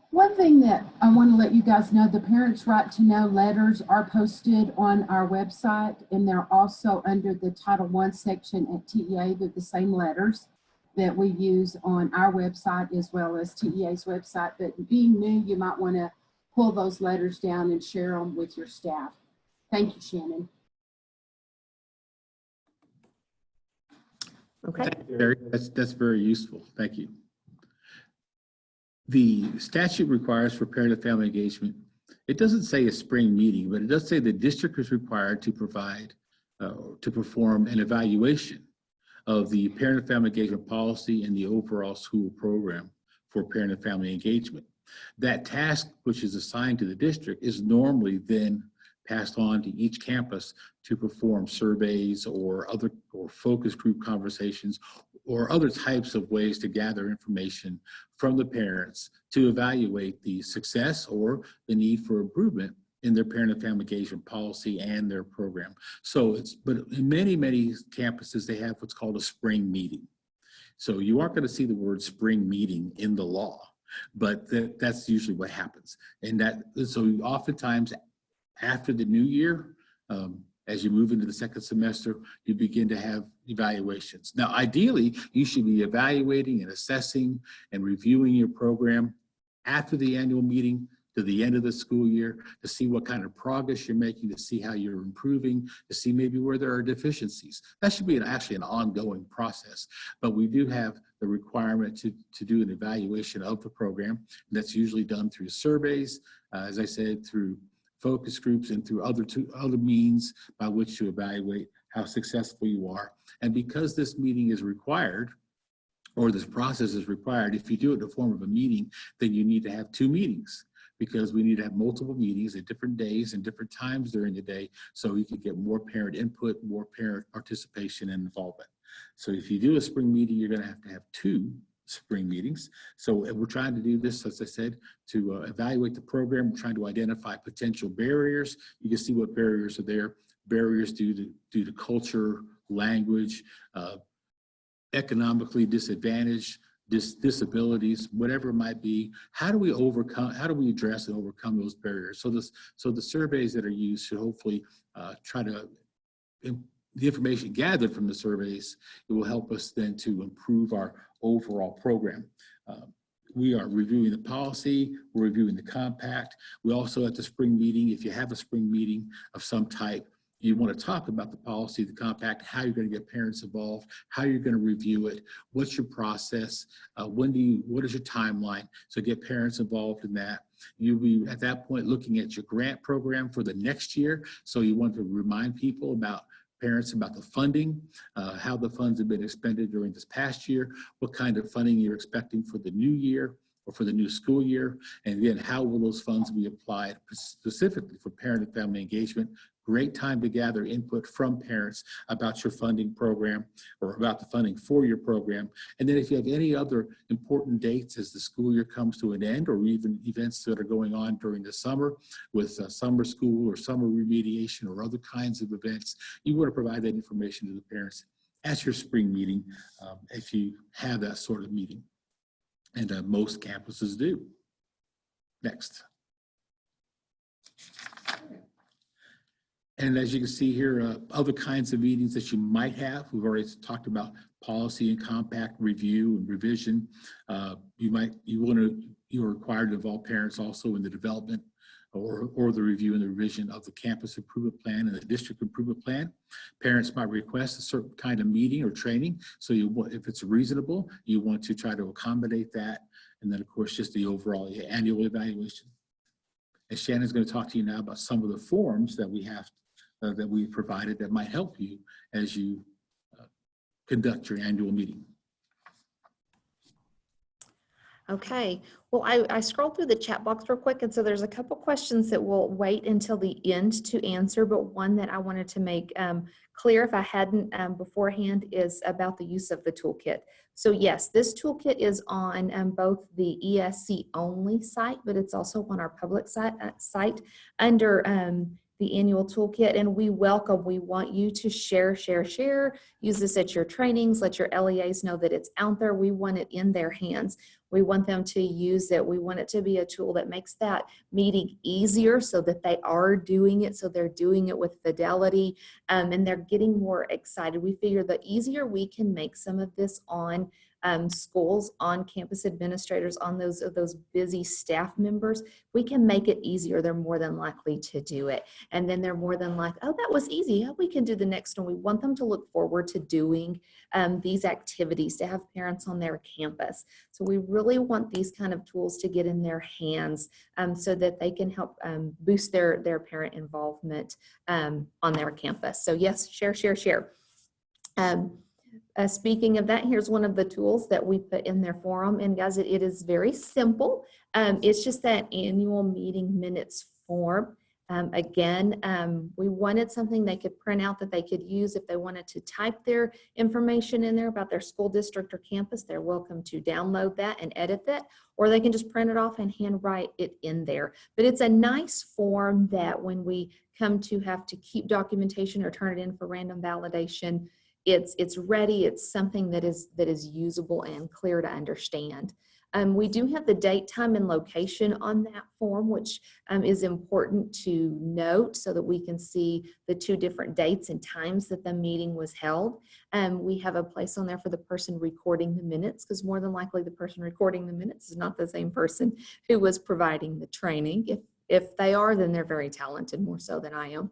One thing that I want to let you guys know, the Parents' Right to Know letters are posted on our website, and they're also under the Title I section at TEA. They're the same letters that we use on our website as well as TEA's website. But being new, you might want to pull those letters down and share them with your staff. Thank you, Shannon. Okay. That's very useful. Thank you. The statute requires for parent and family engagement, it doesn't say a spring meeting, but it does say the district is required to provide, to perform an evaluation of the parent and family engagement policy and the overall school program for parent and family engagement. That task, which is assigned to the district, is normally then passed on to each campus to perform surveys or focus group conversations or other types of ways to gather information from the parents to evaluate the success or the need for improvement in their parent and family engagement policy and their program. But in many campuses, they have what's called a spring meeting. So you aren't going to see the word spring meeting in the law, but that's usually what happens. So oftentimes after the new year, as you move into the second semester, you begin to have evaluations. Now, ideally, you should be evaluating and assessing and reviewing your program after the annual meeting to the end of the school year to see what kind of progress you're making, to see how you're improving, to see maybe where there are deficiencies. That should be actually an ongoing process, but we do have the requirement to do an evaluation of the program. That's usually done through surveys, as I said, through focus groups and through other means by which to evaluate how successful you are. And because this meeting is required, or this process is required, if you do it in the form of a meeting, then you need to have 2 meetings, because we need to have multiple meetings at different days and different times during the day so we can get more parent input, more parent participation and involvement. So if you do a spring meeting, you're going to have 2 spring meetings. So we're trying to do this, as I said, to evaluate the program. We're trying to identify potential barriers. You can see what barriers are there. Barriers due to culture, language, economically disadvantaged, disabilities, whatever it might be. How do we address and overcome those barriers? So the surveys that are used should hopefully try to, the information gathered from the surveys, it will help us then to improve our overall program. We are reviewing the policy, we're reviewing the compact. We also at the spring meeting, if you have a spring meeting of some type, you want to talk about the policy, the compact, how you're going to get parents involved, how you're going to review it, what's your process, what is your timeline? So get parents involved in that. You'll be at that point looking at your grant program for the next year. So you want to remind parents about the funding, how the funds have been expended during this past year, what kind of funding you're expecting for the new year or for the new school year, and then how will those funds be applied specifically for parent and family engagement. Great time to gather input from parents about your funding program or about the funding for your program. And then if you have any other important dates as the school year comes to an end, or even events that are going on during the summer with summer school or summer remediation or other kinds of events, you want to provide that information to the parents at your spring meeting if you have that sort of meeting. And most campuses do. Next. And as you can see here, other kinds of meetings that you might have, we've already talked about policy and compact review and revision. You're required to involve parents also in the development or the review and the revision of the campus improvement plan and the district improvement plan. Parents might request a certain kind of meeting or training. So if it's reasonable, you want to try to accommodate that. And then of course, just the overall annual evaluation. And Shannon's going to talk to you now about some of the forms that we have that we've provided that might help you as you conduct your annual meeting. Okay, well, I scrolled through the chat box real quick, and so there's a couple questions that we'll wait until the end to answer, but one that I wanted to make clear if I hadn't beforehand is about the use of the toolkit. So yes, this toolkit is on both the ESC only site, but it's also on our public site under the annual toolkit, and we want you to share, use this at your trainings, let your LEAs know that it's out there. We want it in their hands. We want them to use it. We want it to be a tool that makes that meeting easier so that they are doing it, so they're doing it with fidelity, and they're getting more excited. We figure the easier we can make some of this on schools, on campus administrators, on those busy staff members, we can make it easier, they're more than likely to do it. And then they're more than like, oh, that was easy. Yeah, we can do the next one. We want them to look forward to doing these activities, to have parents on their campus. So we really want these kind of tools to get in their hands so that they can help boost their parent involvement on their campus. So yes, share. Speaking of that, here's one of the tools that we put in their forum. And guys, it is very simple. It's just that annual meeting minutes form. Again, we wanted something they could print out that they could use if they wanted to type their information in there about their school district or campus. They're welcome to download that and edit that, or they can just print it off and handwrite it in there. But it's a nice form that when we come to have to keep documentation or turn it in for random validation, it's ready. It's something that is usable and clear to understand. We do have the date, time, and location on that form, which is important to note so that we can see the 2 different dates and times that the meeting was held. We have a place on there for the person recording the minutes, because more than likely the person recording the minutes is not the same person who was providing the training. If they are, then they're very talented, more so than I am.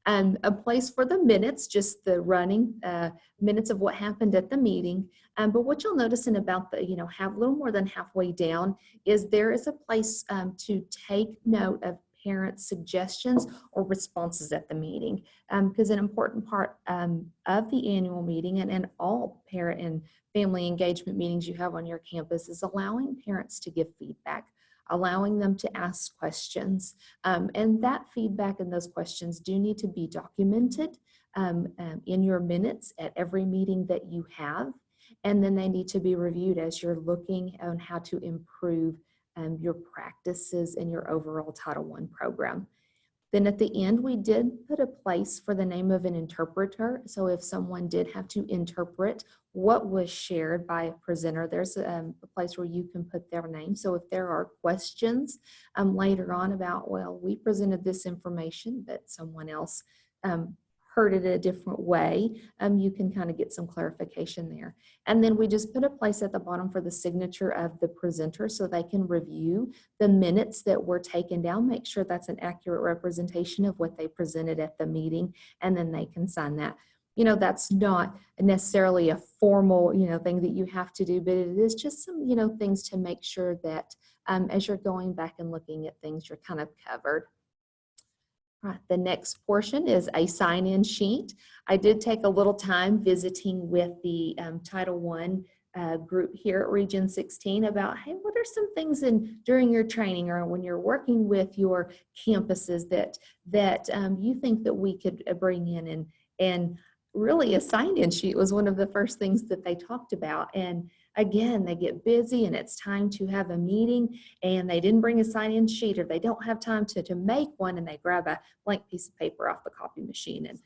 A place for the minutes, just the running minutes of what happened at the meeting. But what you'll notice in about the, have a little more than halfway down is there is a place to take note of parent suggestions or responses at the meeting. Because an important part of the annual meeting and all parent and family engagement meetings you have on your campus is allowing parents to give feedback, allowing them to ask questions. And that feedback and those questions do need to be documented in your minutes at every meeting that you have. and then they need to be reviewed as you're looking on how to improve your practices and your overall Title I program. Then at the end, we did put a place for the name of an interpreter. So if someone did have to interpret what was shared by a presenter, there's a place where you can put their name. So if there are questions later on about, well, we presented this information, but someone else heard it a different way, you can kind of get some clarification there. And then we just put a place at the bottom for the signature of the presenter so they can review the minutes that were taken down, make sure that's an accurate representation of what they presented at the meeting, and then they can sign that. You know, that's not necessarily a formal, thing that you have to do, but it is just some, things to make sure that as you're going back and looking at things, you're kind of covered. Right, the next portion is a sign-in sheet. I did take a little time visiting with the Title I group here at Region 16 about, hey, what are some things during your training or when you're working with your campuses that you think that we could bring in, and really a sign-in sheet was one of the first things that they talked about. And again, they get busy and it's time to have a meeting and they didn't bring a sign-in sheet, or they don't have time to make one, and they grab a blank piece of paper off the copy machine and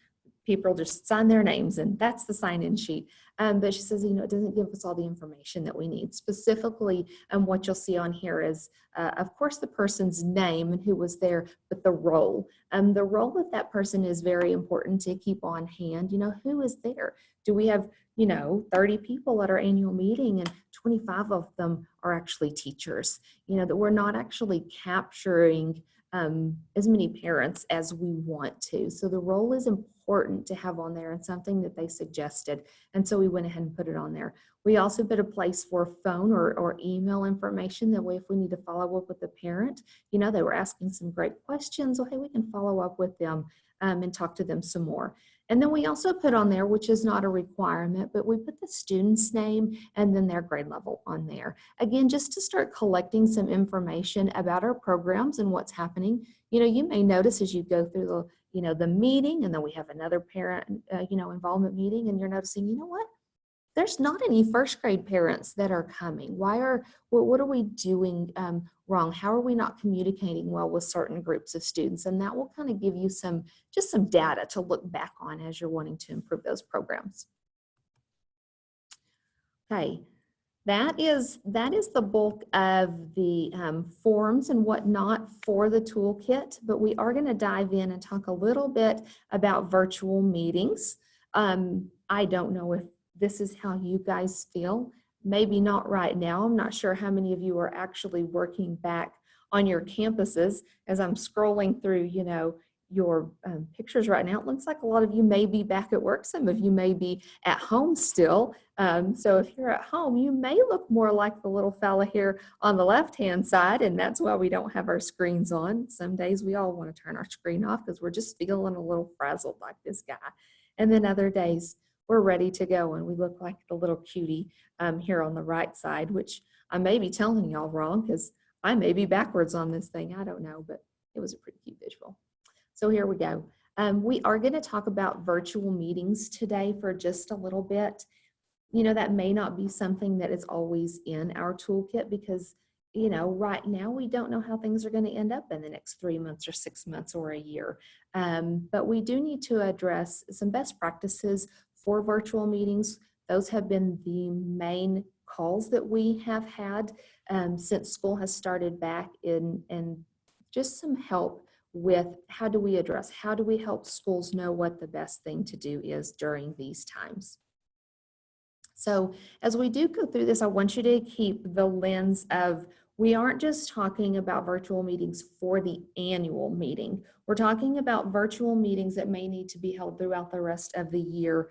people just sign their names, and that's the sign-in sheet. But she says, it doesn't give us all the information that we need. Specifically, what you'll see on here is, of course, the person's name and who was there, but the role. The role of that person is very important to keep on hand. Who is there? Do we have 30 people at our annual meeting and 25 of them are actually teachers? That we're not actually capturing as many parents as we want to. So the role is important to have on there, and something that they suggested. And so we went ahead and put it on there. We also put a place for phone or email information. That way, if we need to follow up with the parent, they were asking some great questions. Well, hey, we can follow up with them and talk to them some more. And then we also put on there, which is not a requirement, but we put the student's name and then their grade level on there. Again, just to start collecting some information about our programs and what's happening. You may notice as you go through the meeting, and then we have another parent, involvement meeting, and you're noticing, what? There's not any first grade parents that are coming. What are we doing wrong? How are we not communicating well with certain groups of students? And that will kind of give you some data to look back on as you're wanting to improve those programs. Okay, that is the bulk of the forms and whatnot for the toolkit, but we are going to dive in and talk a little bit about virtual meetings. I don't know if this is how you guys feel. Maybe not right now. I'm not sure how many of you are actually working back on your campuses. As I'm scrolling through, your pictures right now, it looks like a lot of you may be back at work. Some of you may be at home still. So if you're at home, you may look more like the little fella here on the left-hand side, and that's why we don't have our screens on. Some days we all want to turn our screen off because we're just feeling a little frazzled like this guy. And then other days, we're ready to go and we look like the little cutie here on the right side, which I may be telling y'all wrong because I may be backwards on this thing. I don't know, but it was a pretty cute visual. So here we go. We are going to talk about virtual meetings today for just a little bit. That may not be something that is always in our toolkit because, right now we don't know how things are going to end up in the next 3 months or 6 months or a year. But we do need to address some best practices for virtual meetings. Those have been the main calls that we have had since school has started back in, and just some help with how do we help schools know what the best thing to do is during these times. So as we do go through this, I want you to keep the lens of, we aren't just talking about virtual meetings for the annual meeting. We're talking about virtual meetings that may need to be held throughout the rest of the year,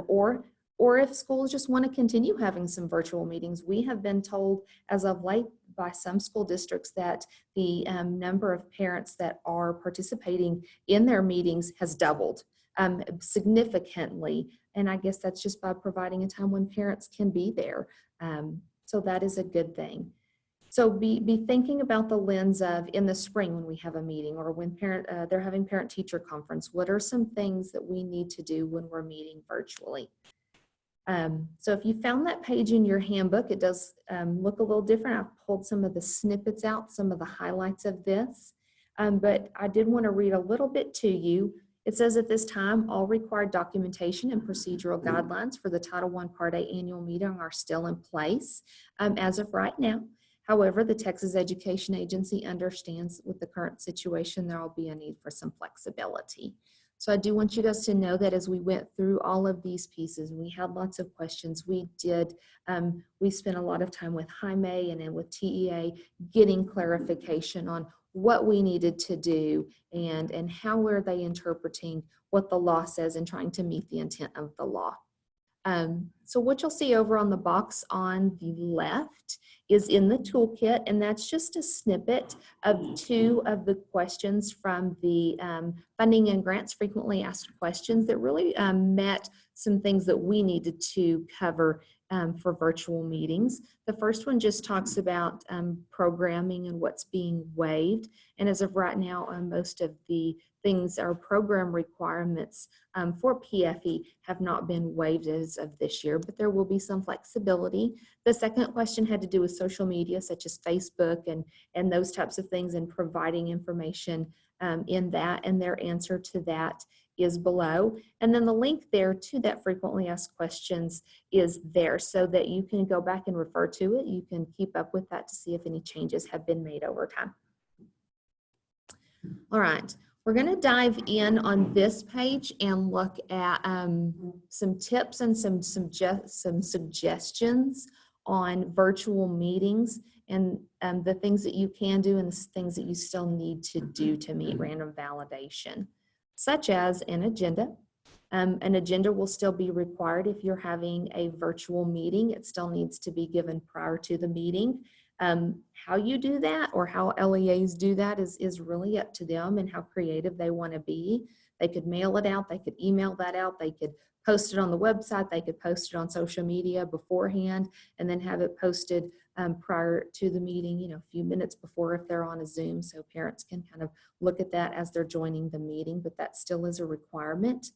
or if schools just want to continue having some virtual meetings. We have been told as of late by some school districts that the number of parents that are participating in their meetings has doubled significantly. And I guess that's just by providing a time when parents can be there. So that is a good thing. So be thinking about the lens of, in the spring when we have a meeting, or when they're having parent-teacher conference, what are some things that we need to do when we're meeting virtually? So if you found that page in your handbook, it does look a little different. I've pulled some of the snippets out, some of the highlights of this, but I did want to read a little bit to you. It says at this time, all required documentation and procedural guidelines for the Title I Part A annual meeting are still in place as of right now. However, the Texas Education Agency understands with the current situation, there will be a need for some flexibility. So I do want you guys to know that as we went through all of these pieces, we had lots of questions. We spent a lot of time with Jaime and then with TEA getting clarification on what we needed to do and how were they interpreting what the law says and trying to meet the intent of the law. So what you'll see over on the box on the left is in the toolkit, and that's just a snippet of 2 of the questions from the funding and grants frequently asked questions that really met some things that we needed to cover for virtual meetings. The first one just talks about programming and what's being waived. And as of right now, most of the things, our program requirements for PFE have not been waived as of this year, but there will be some flexibility. The second question had to do with social media, such as Facebook and those types of things, and providing information in that, and their answer to that is below. And then the link there to that frequently asked questions is there so that you can go back and refer to it. You can keep up with that to see if any changes have been made over time. All right, we're going to dive in on this page and look at some tips and some suggestions on virtual meetings and the things that you can do and the things that you still need to do to meet random validation, such as an agenda. An agenda will still be required if you're having a virtual meeting. It still needs to be given prior to the meeting. How you do that or how LEAs do that is really up to them and how creative they want to be. They could mail it out, they could email that out, they could post it on the website, they could post it on social media beforehand, and then have it posted prior to the meeting, you know, a few minutes before if they're on a Zoom, so parents can kind of look at that as they're joining the meeting, but that still is a requirement.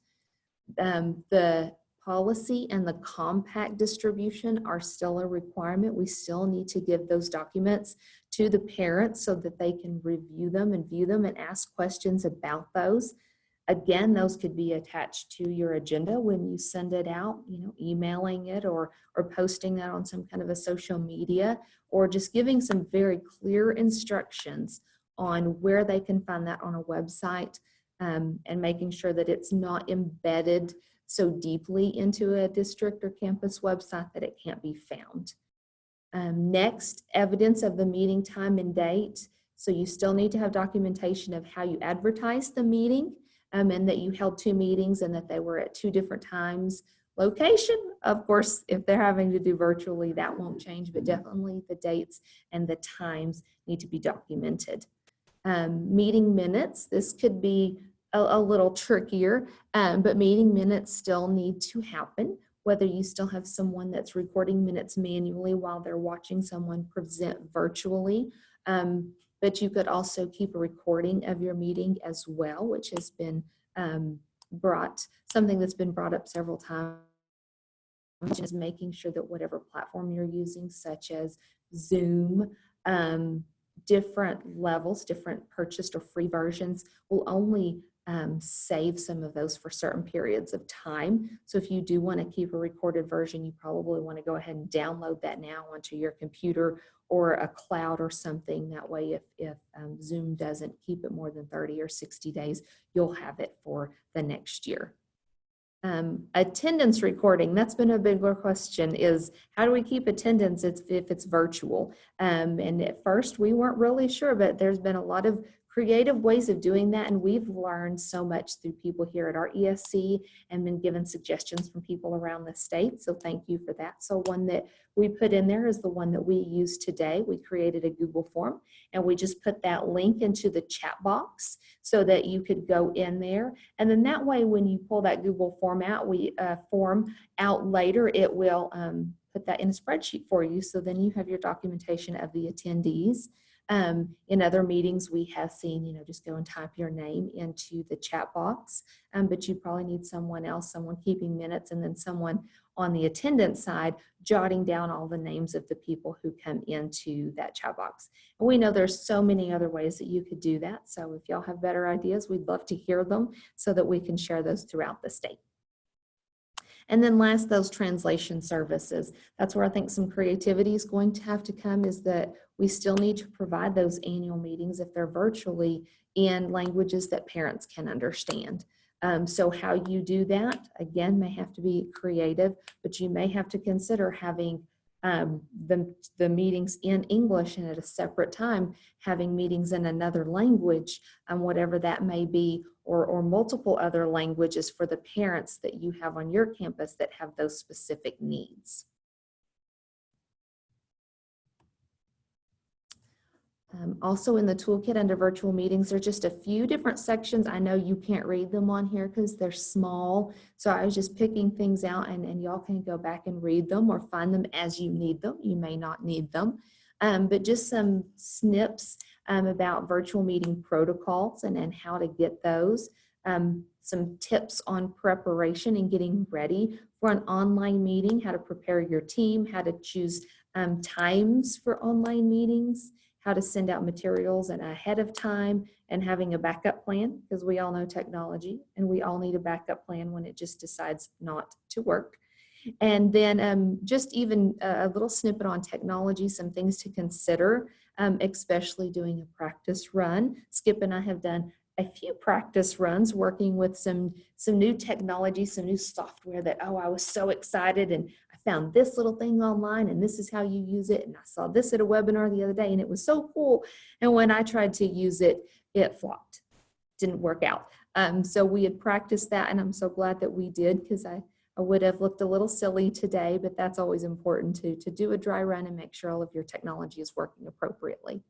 The policy and the compact distribution are still a requirement. We still need to give those documents to the parents so that they can review them and view them and ask questions about those. Again, those could be attached to your agenda when you send it out, you know, emailing it or posting that on some kind of a social media, or just giving some very clear instructions on where they can find that on a website, and making sure that it's not embedded so deeply into a district or campus website that it can't be found. Next, evidence of the meeting time and date. So you still need to have documentation of how you advertised the meeting, and that you held 2 meetings and that they were at 2 different times. Location, of course, if they're having to do virtually, that won't change, but definitely the dates and the times need to be documented. Meeting minutes, this could be a little trickier, but meeting minutes still need to happen, whether you still have someone that's recording minutes manually while they're watching someone present virtually. But you could also keep a recording of your meeting as well, which has been something that's been brought up several times, which is making sure that whatever platform you're using, such as Zoom, different levels, different purchased or free versions will only save some of those for certain periods of time. So if you do want to keep a recorded version, you probably want to go ahead and download that now onto your computer or a cloud or something. That way, if Zoom doesn't keep it more than 30 or 60 days, you'll have it for the next year. Attendance recording, that's been a bigger question, is how do we keep attendance if it's virtual? And at first we weren't really sure, but there's been a lot of creative ways of doing that, and we've learned so much through people here at our ESC and been given suggestions from people around the state, so thank you for that. So one that we put in there is the one that we use today. We created a Google form and we just put that link into the chat box so that you could go in there, and then that way when you pull that Google form out, later, it will put that in a spreadsheet for you, so then you have your documentation of the attendees. In other meetings, we have seen, just go and type your name into the chat box, but you probably need someone else, someone keeping minutes, and then someone on the attendance side jotting down all the names of the people who come into that chat box. And we know there's so many other ways that you could do that. So if y'all have better ideas, we'd love to hear them so that we can share those throughout the state. And then last, those translation services. That's where I think some creativity is going to have to come, is that we still need to provide those annual meetings, if they're virtually, in languages that parents can understand. So how you do that, again, may have to be creative, but you may have to consider having the meetings in English, and at a separate time having meetings in another language, whatever that may be, or multiple other languages for the parents that you have on your campus that have those specific needs. Also in the toolkit under virtual meetings, there's just a few different sections. I know you can't read them on here because they're small. So I was just picking things out, and y'all can go back and read them or find them as you need them. You may not need them, but just some snips about virtual meeting protocols and how to get those. Some tips on preparation and getting ready for an online meeting, how to prepare your team, how to choose times for online meetings, how to send out materials and ahead of time, and having a backup plan, because we all know technology and we all need a backup plan when it just decides not to work. And then just even a little snippet on technology, some things to consider, especially doing a practice run. Skip and I have done a few practice runs working with some new technology, some new software that, oh, I was so excited, and I found this little thing online, and this is how you use it, and I saw this at a webinar the other day, and it was so cool. And when I tried to use it, it flopped, didn't work out. So we had practiced that, and I'm so glad that we did, because I would have looked a little silly today, but that's always important to do a dry run and make sure all of your technology is working appropriately.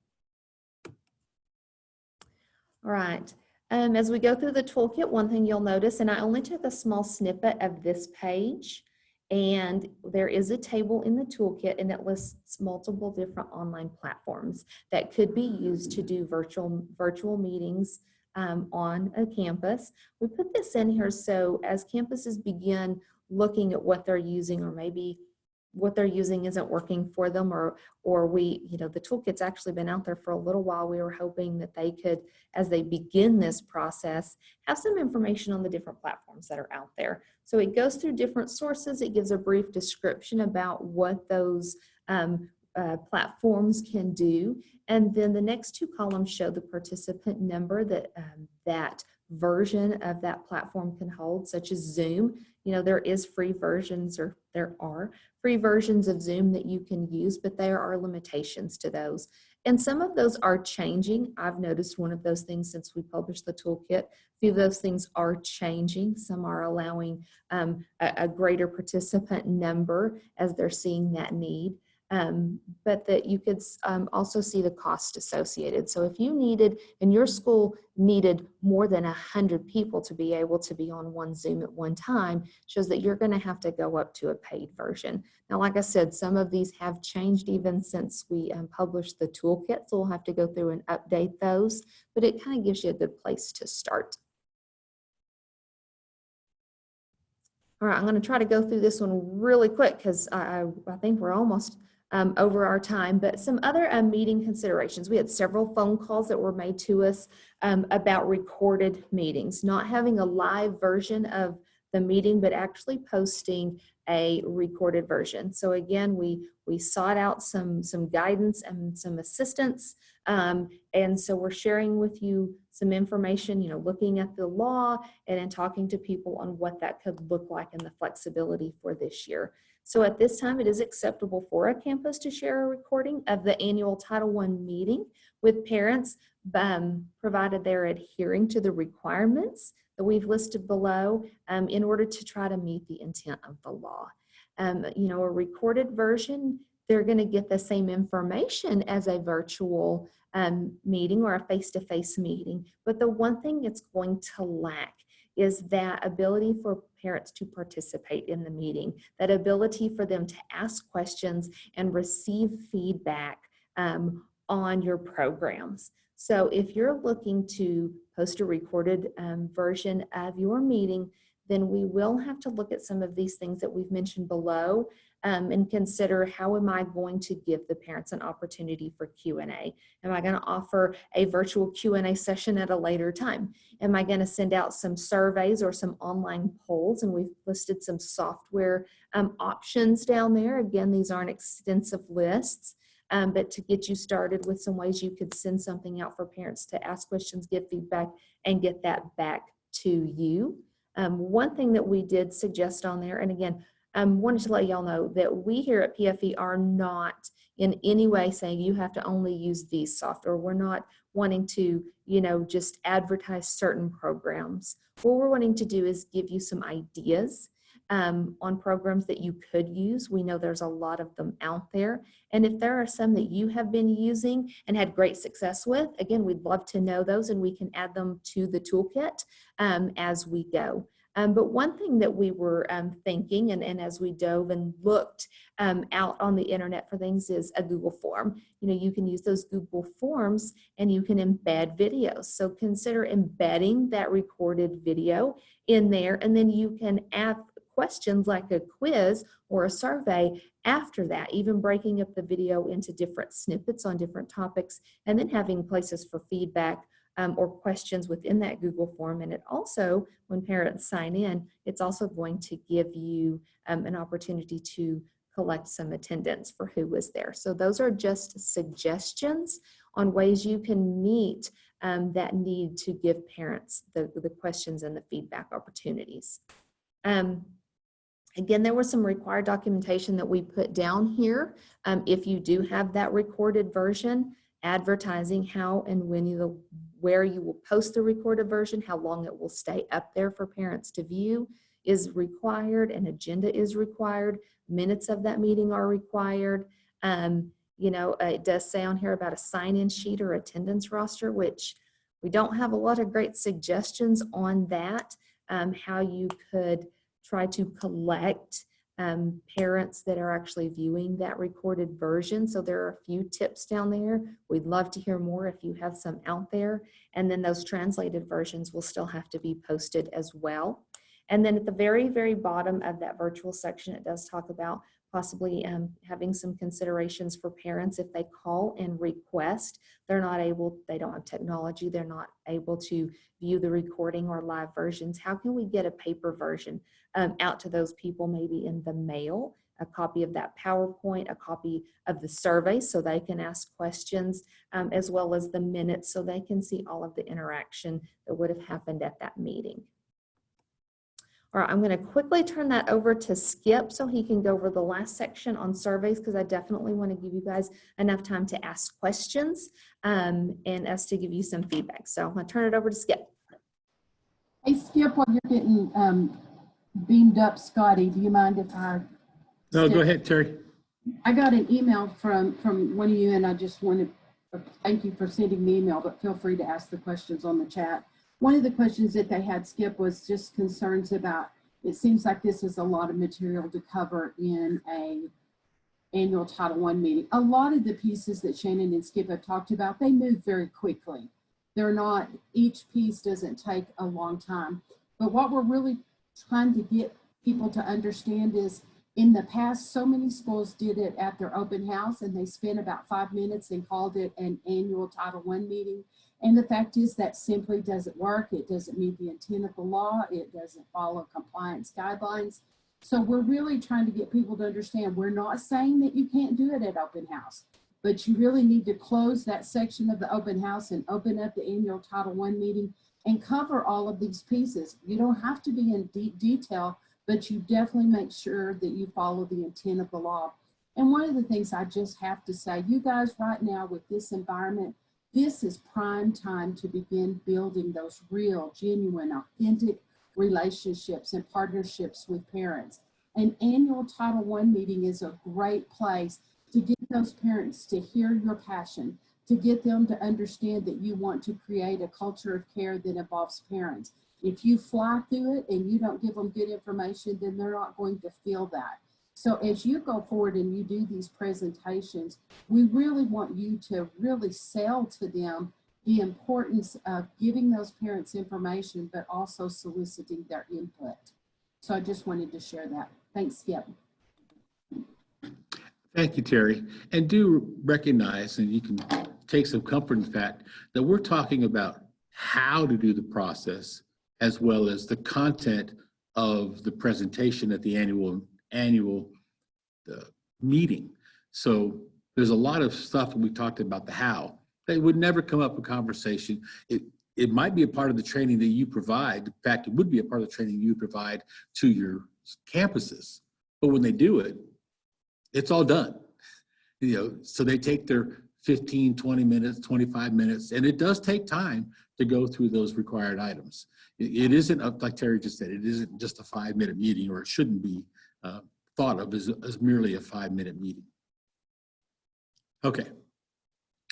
All right, as we go through the toolkit, one thing you'll notice, and I only took a small snippet of this page, and there is a table in the toolkit, and it lists multiple different online platforms that could be used to do virtual meetings on a campus. We put this in here so as campuses begin looking at what they're using, or maybe what they're using isn't working for them, or the toolkit's actually been out there for a little while. We were hoping that they could, as they begin this process, have some information on the different platforms that are out there. So it goes through different sources. It gives a brief description about what those platforms can do. And then the next two columns show the participant number that that version of that platform can hold, such as Zoom. There is free versions, or there are free versions of Zoom that you can use, but there are limitations to those. And some of those are changing. I've noticed one of those things since we published the toolkit. A few of those things are changing. Some are allowing a greater participant number as they're seeing that need. But that you could also see the cost associated. So if you needed, and your school needed more than 100 people to be able to be on one Zoom at one time, shows that you're going to have to go up to a paid version. Now, like I said, some of these have changed even since we published the toolkit, so we'll have to go through and update those, but it kind of gives you a good place to start. All right, I'm going to try to go through this one really quick because I think we're almost over our time, but some other meeting considerations. We had several phone calls that were made to us about recorded meetings, not having a live version of the meeting, but actually posting a recorded version. So again, we sought out some guidance and some assistance. And so we're sharing with you some information, looking at the law and then talking to people on what that could look like and the flexibility for this year. So at this time, it is acceptable for a campus to share a recording of the annual Title I meeting with parents, provided they're adhering to the requirements that we've listed below in order to try to meet the intent of the law. A recorded version, they're going to get the same information as a virtual meeting or a face-to-face meeting, but the one thing it's going to lack is that ability for parents to participate in the meeting, that ability for them to ask questions and receive feedback on your programs. So if you're looking to post a recorded version of your meeting, then we will have to look at some of these things that we've mentioned below and consider, how am I going to give the parents an opportunity for Q&A? Am I going to offer a virtual Q&A session at a later time? Am I going to send out some surveys or some online polls? And we've listed some software options down there. Again, these aren't extensive lists, but to get you started with some ways you could send something out for parents to ask questions, give feedback, and get that back to you. One thing that we did suggest on there, and again, wanted to let y'all know that we here at PFE are not in any way saying you have to only use these software. We're not wanting to, just advertise certain programs. What we're wanting to do is give you some ideas on programs that you could use. We know there's a lot of them out there. And if there are some that you have been using and had great success with, again, we'd love to know those, and we can add them to the toolkit as we go. But one thing that we were thinking, and as we dove and looked out on the internet for things, is a Google form. You can use those Google forms and you can embed videos. So consider embedding that recorded video in there, and then you can add questions like a quiz or a survey after that, even breaking up the video into different snippets on different topics, and then having places for feedback or questions within that Google form. And it also, when parents sign in, it's also going to give you an opportunity to collect some attendance for who was there. So those are just suggestions on ways you can meet that need to give parents the questions and the feedback opportunities. Again, there was some required documentation that we put down here. If you do have that recorded version, advertising how and where you will post the recorded version, how long it will stay up there for parents to view is required, an agenda is required, minutes of that meeting are required. It does say on here about a sign-in sheet or attendance roster, which we don't have a lot of great suggestions on that, how you could try to collect parents that are actually viewing that recorded version. So there are a few tips down there. We'd love to hear more if you have some out there. And then those translated versions will still have to be posted as well. And then at the very, very bottom of that virtual section, it does talk about possibly having some considerations for parents if they call and request. They don't have technology, they're not able to view the recording or live versions. How can we get a paper version out to those people, maybe in the mail, a copy of that PowerPoint, a copy of the survey so they can ask questions, as well as the minutes so they can see all of the interaction that would have happened at that meeting. All right, I'm going to quickly turn that over to Skip so he can go over the last section on surveys, because I definitely want to give you guys enough time to ask questions and us to give you some feedback. So I'm going to turn it over to Skip. Hey, Skip, while you're getting beamed up, Scotty, do you mind if I? No, go ahead, Terry. I got an email from one of you, and I just wanted to thank you for sending the email, but feel free to ask the questions on the chat. One of the questions that they had, Skip, was just concerns about, it seems like this is a lot of material to cover in a annual Title I meeting. A lot of the pieces that Shannon and Skip have talked about, they move very quickly. They're not, each piece doesn't take a long time. But what we're really trying to get people to understand is, in the past, so many schools did it at their open house, and they spent about 5 minutes and called it an annual Title I meeting. And the fact is that simply doesn't work. It doesn't meet the intent of the law. It doesn't follow compliance guidelines. So we're really trying to get people to understand, we're not saying that you can't do it at open house, but you really need to close that section of the open house and open up the annual Title I meeting and cover all of these pieces. You don't have to be in deep detail, but you definitely make sure that you follow the intent of the law. And one of the things I just have to say, you guys right now with this environment, this is prime time to begin building those real, genuine, authentic relationships and partnerships with parents. An annual Title I meeting is a great place to get those parents to hear your passion, to get them to understand that you want to create a culture of care that involves parents. If you fly through it and you don't give them good information, then they're not going to feel that. So as you go forward and you do these presentations, we really want you to really sell to them the importance of giving those parents information, but also soliciting their input. So I just wanted to share that. Thanks, Skip. Thank you, Terry. And do recognize, and you can take some comfort in the fact that we're talking about how to do the process as well as the content of the presentation at the annual meeting. So there's a lot of stuff that we talked about the how. They would never come up in conversation. It might be a part of the training that you provide. In fact, it would be a part of the training you provide to your campuses. But when they do it, it's all done. So they take their 15, 20 minutes, 25 minutes, and it does take time to go through those required items. It isn't, like Terry just said, it isn't just a 5-minute meeting, or it shouldn't be thought of as merely a 5-minute meeting. Okay,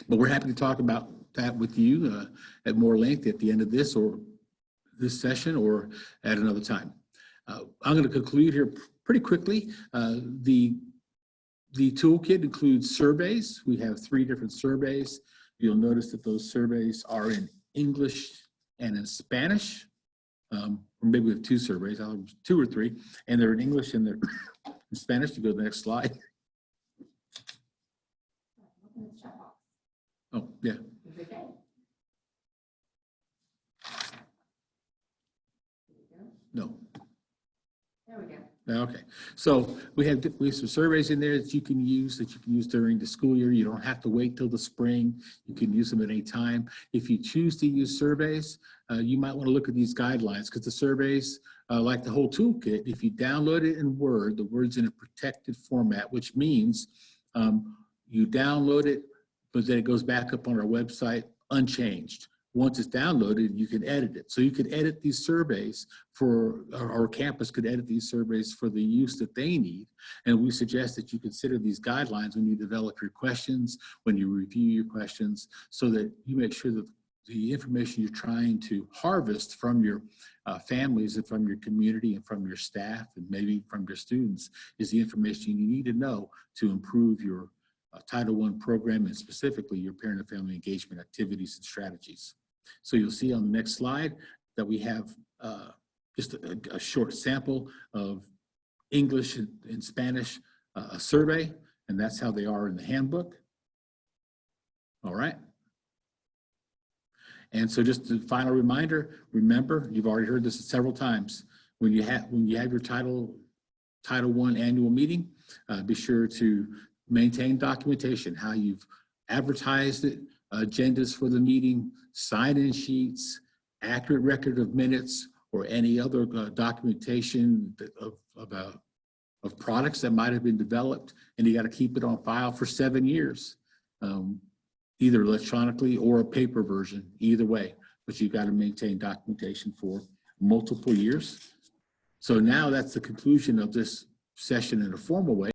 but we're happy to talk about that with you at more length at the end of this session or at another time. I'm going to conclude here pretty quickly. The toolkit includes surveys. We have 3 different surveys. You'll notice that those surveys are in English and in Spanish. Or maybe we have 2 surveys, 2 or 3, and they're in English and they're in Spanish. You go to the next slide. Oh, yeah. No. There we go. Okay, so we have some surveys in there that you can use during the school year. You don't have to wait till the spring. You can use them at any time. If you choose to use surveys, you might want to look at these guidelines, because the surveys, like the whole toolkit, if you download it in Word, the Word's in a protected format, which means you download it, but then it goes back up on our website unchanged. Once it's downloaded, you can edit it. So you could edit these surveys for, our campus could edit these surveys for the use that they need. And we suggest that you consider these guidelines when you develop your questions, when you review your questions, so that you make sure that the information you're trying to harvest from your families and from your community and from your staff and maybe from your students is the information you need to know to improve your Title I program, and specifically your parent and family engagement activities and strategies. So you'll see on the next slide that we have just a short sample of English and Spanish a survey, and that's how they are in the handbook. All right. And so just a final reminder, remember, you've already heard this several times, when you have your Title I annual meeting, be sure to maintain documentation, how you've advertised it, agendas for the meeting, sign-in sheets, accurate record of minutes, or any other documentation of products that might have been developed, and you got to keep it on file for 7 years, either electronically or a paper version, either way, but you've got to maintain documentation for multiple years. So now that's the conclusion of this session in a formal way.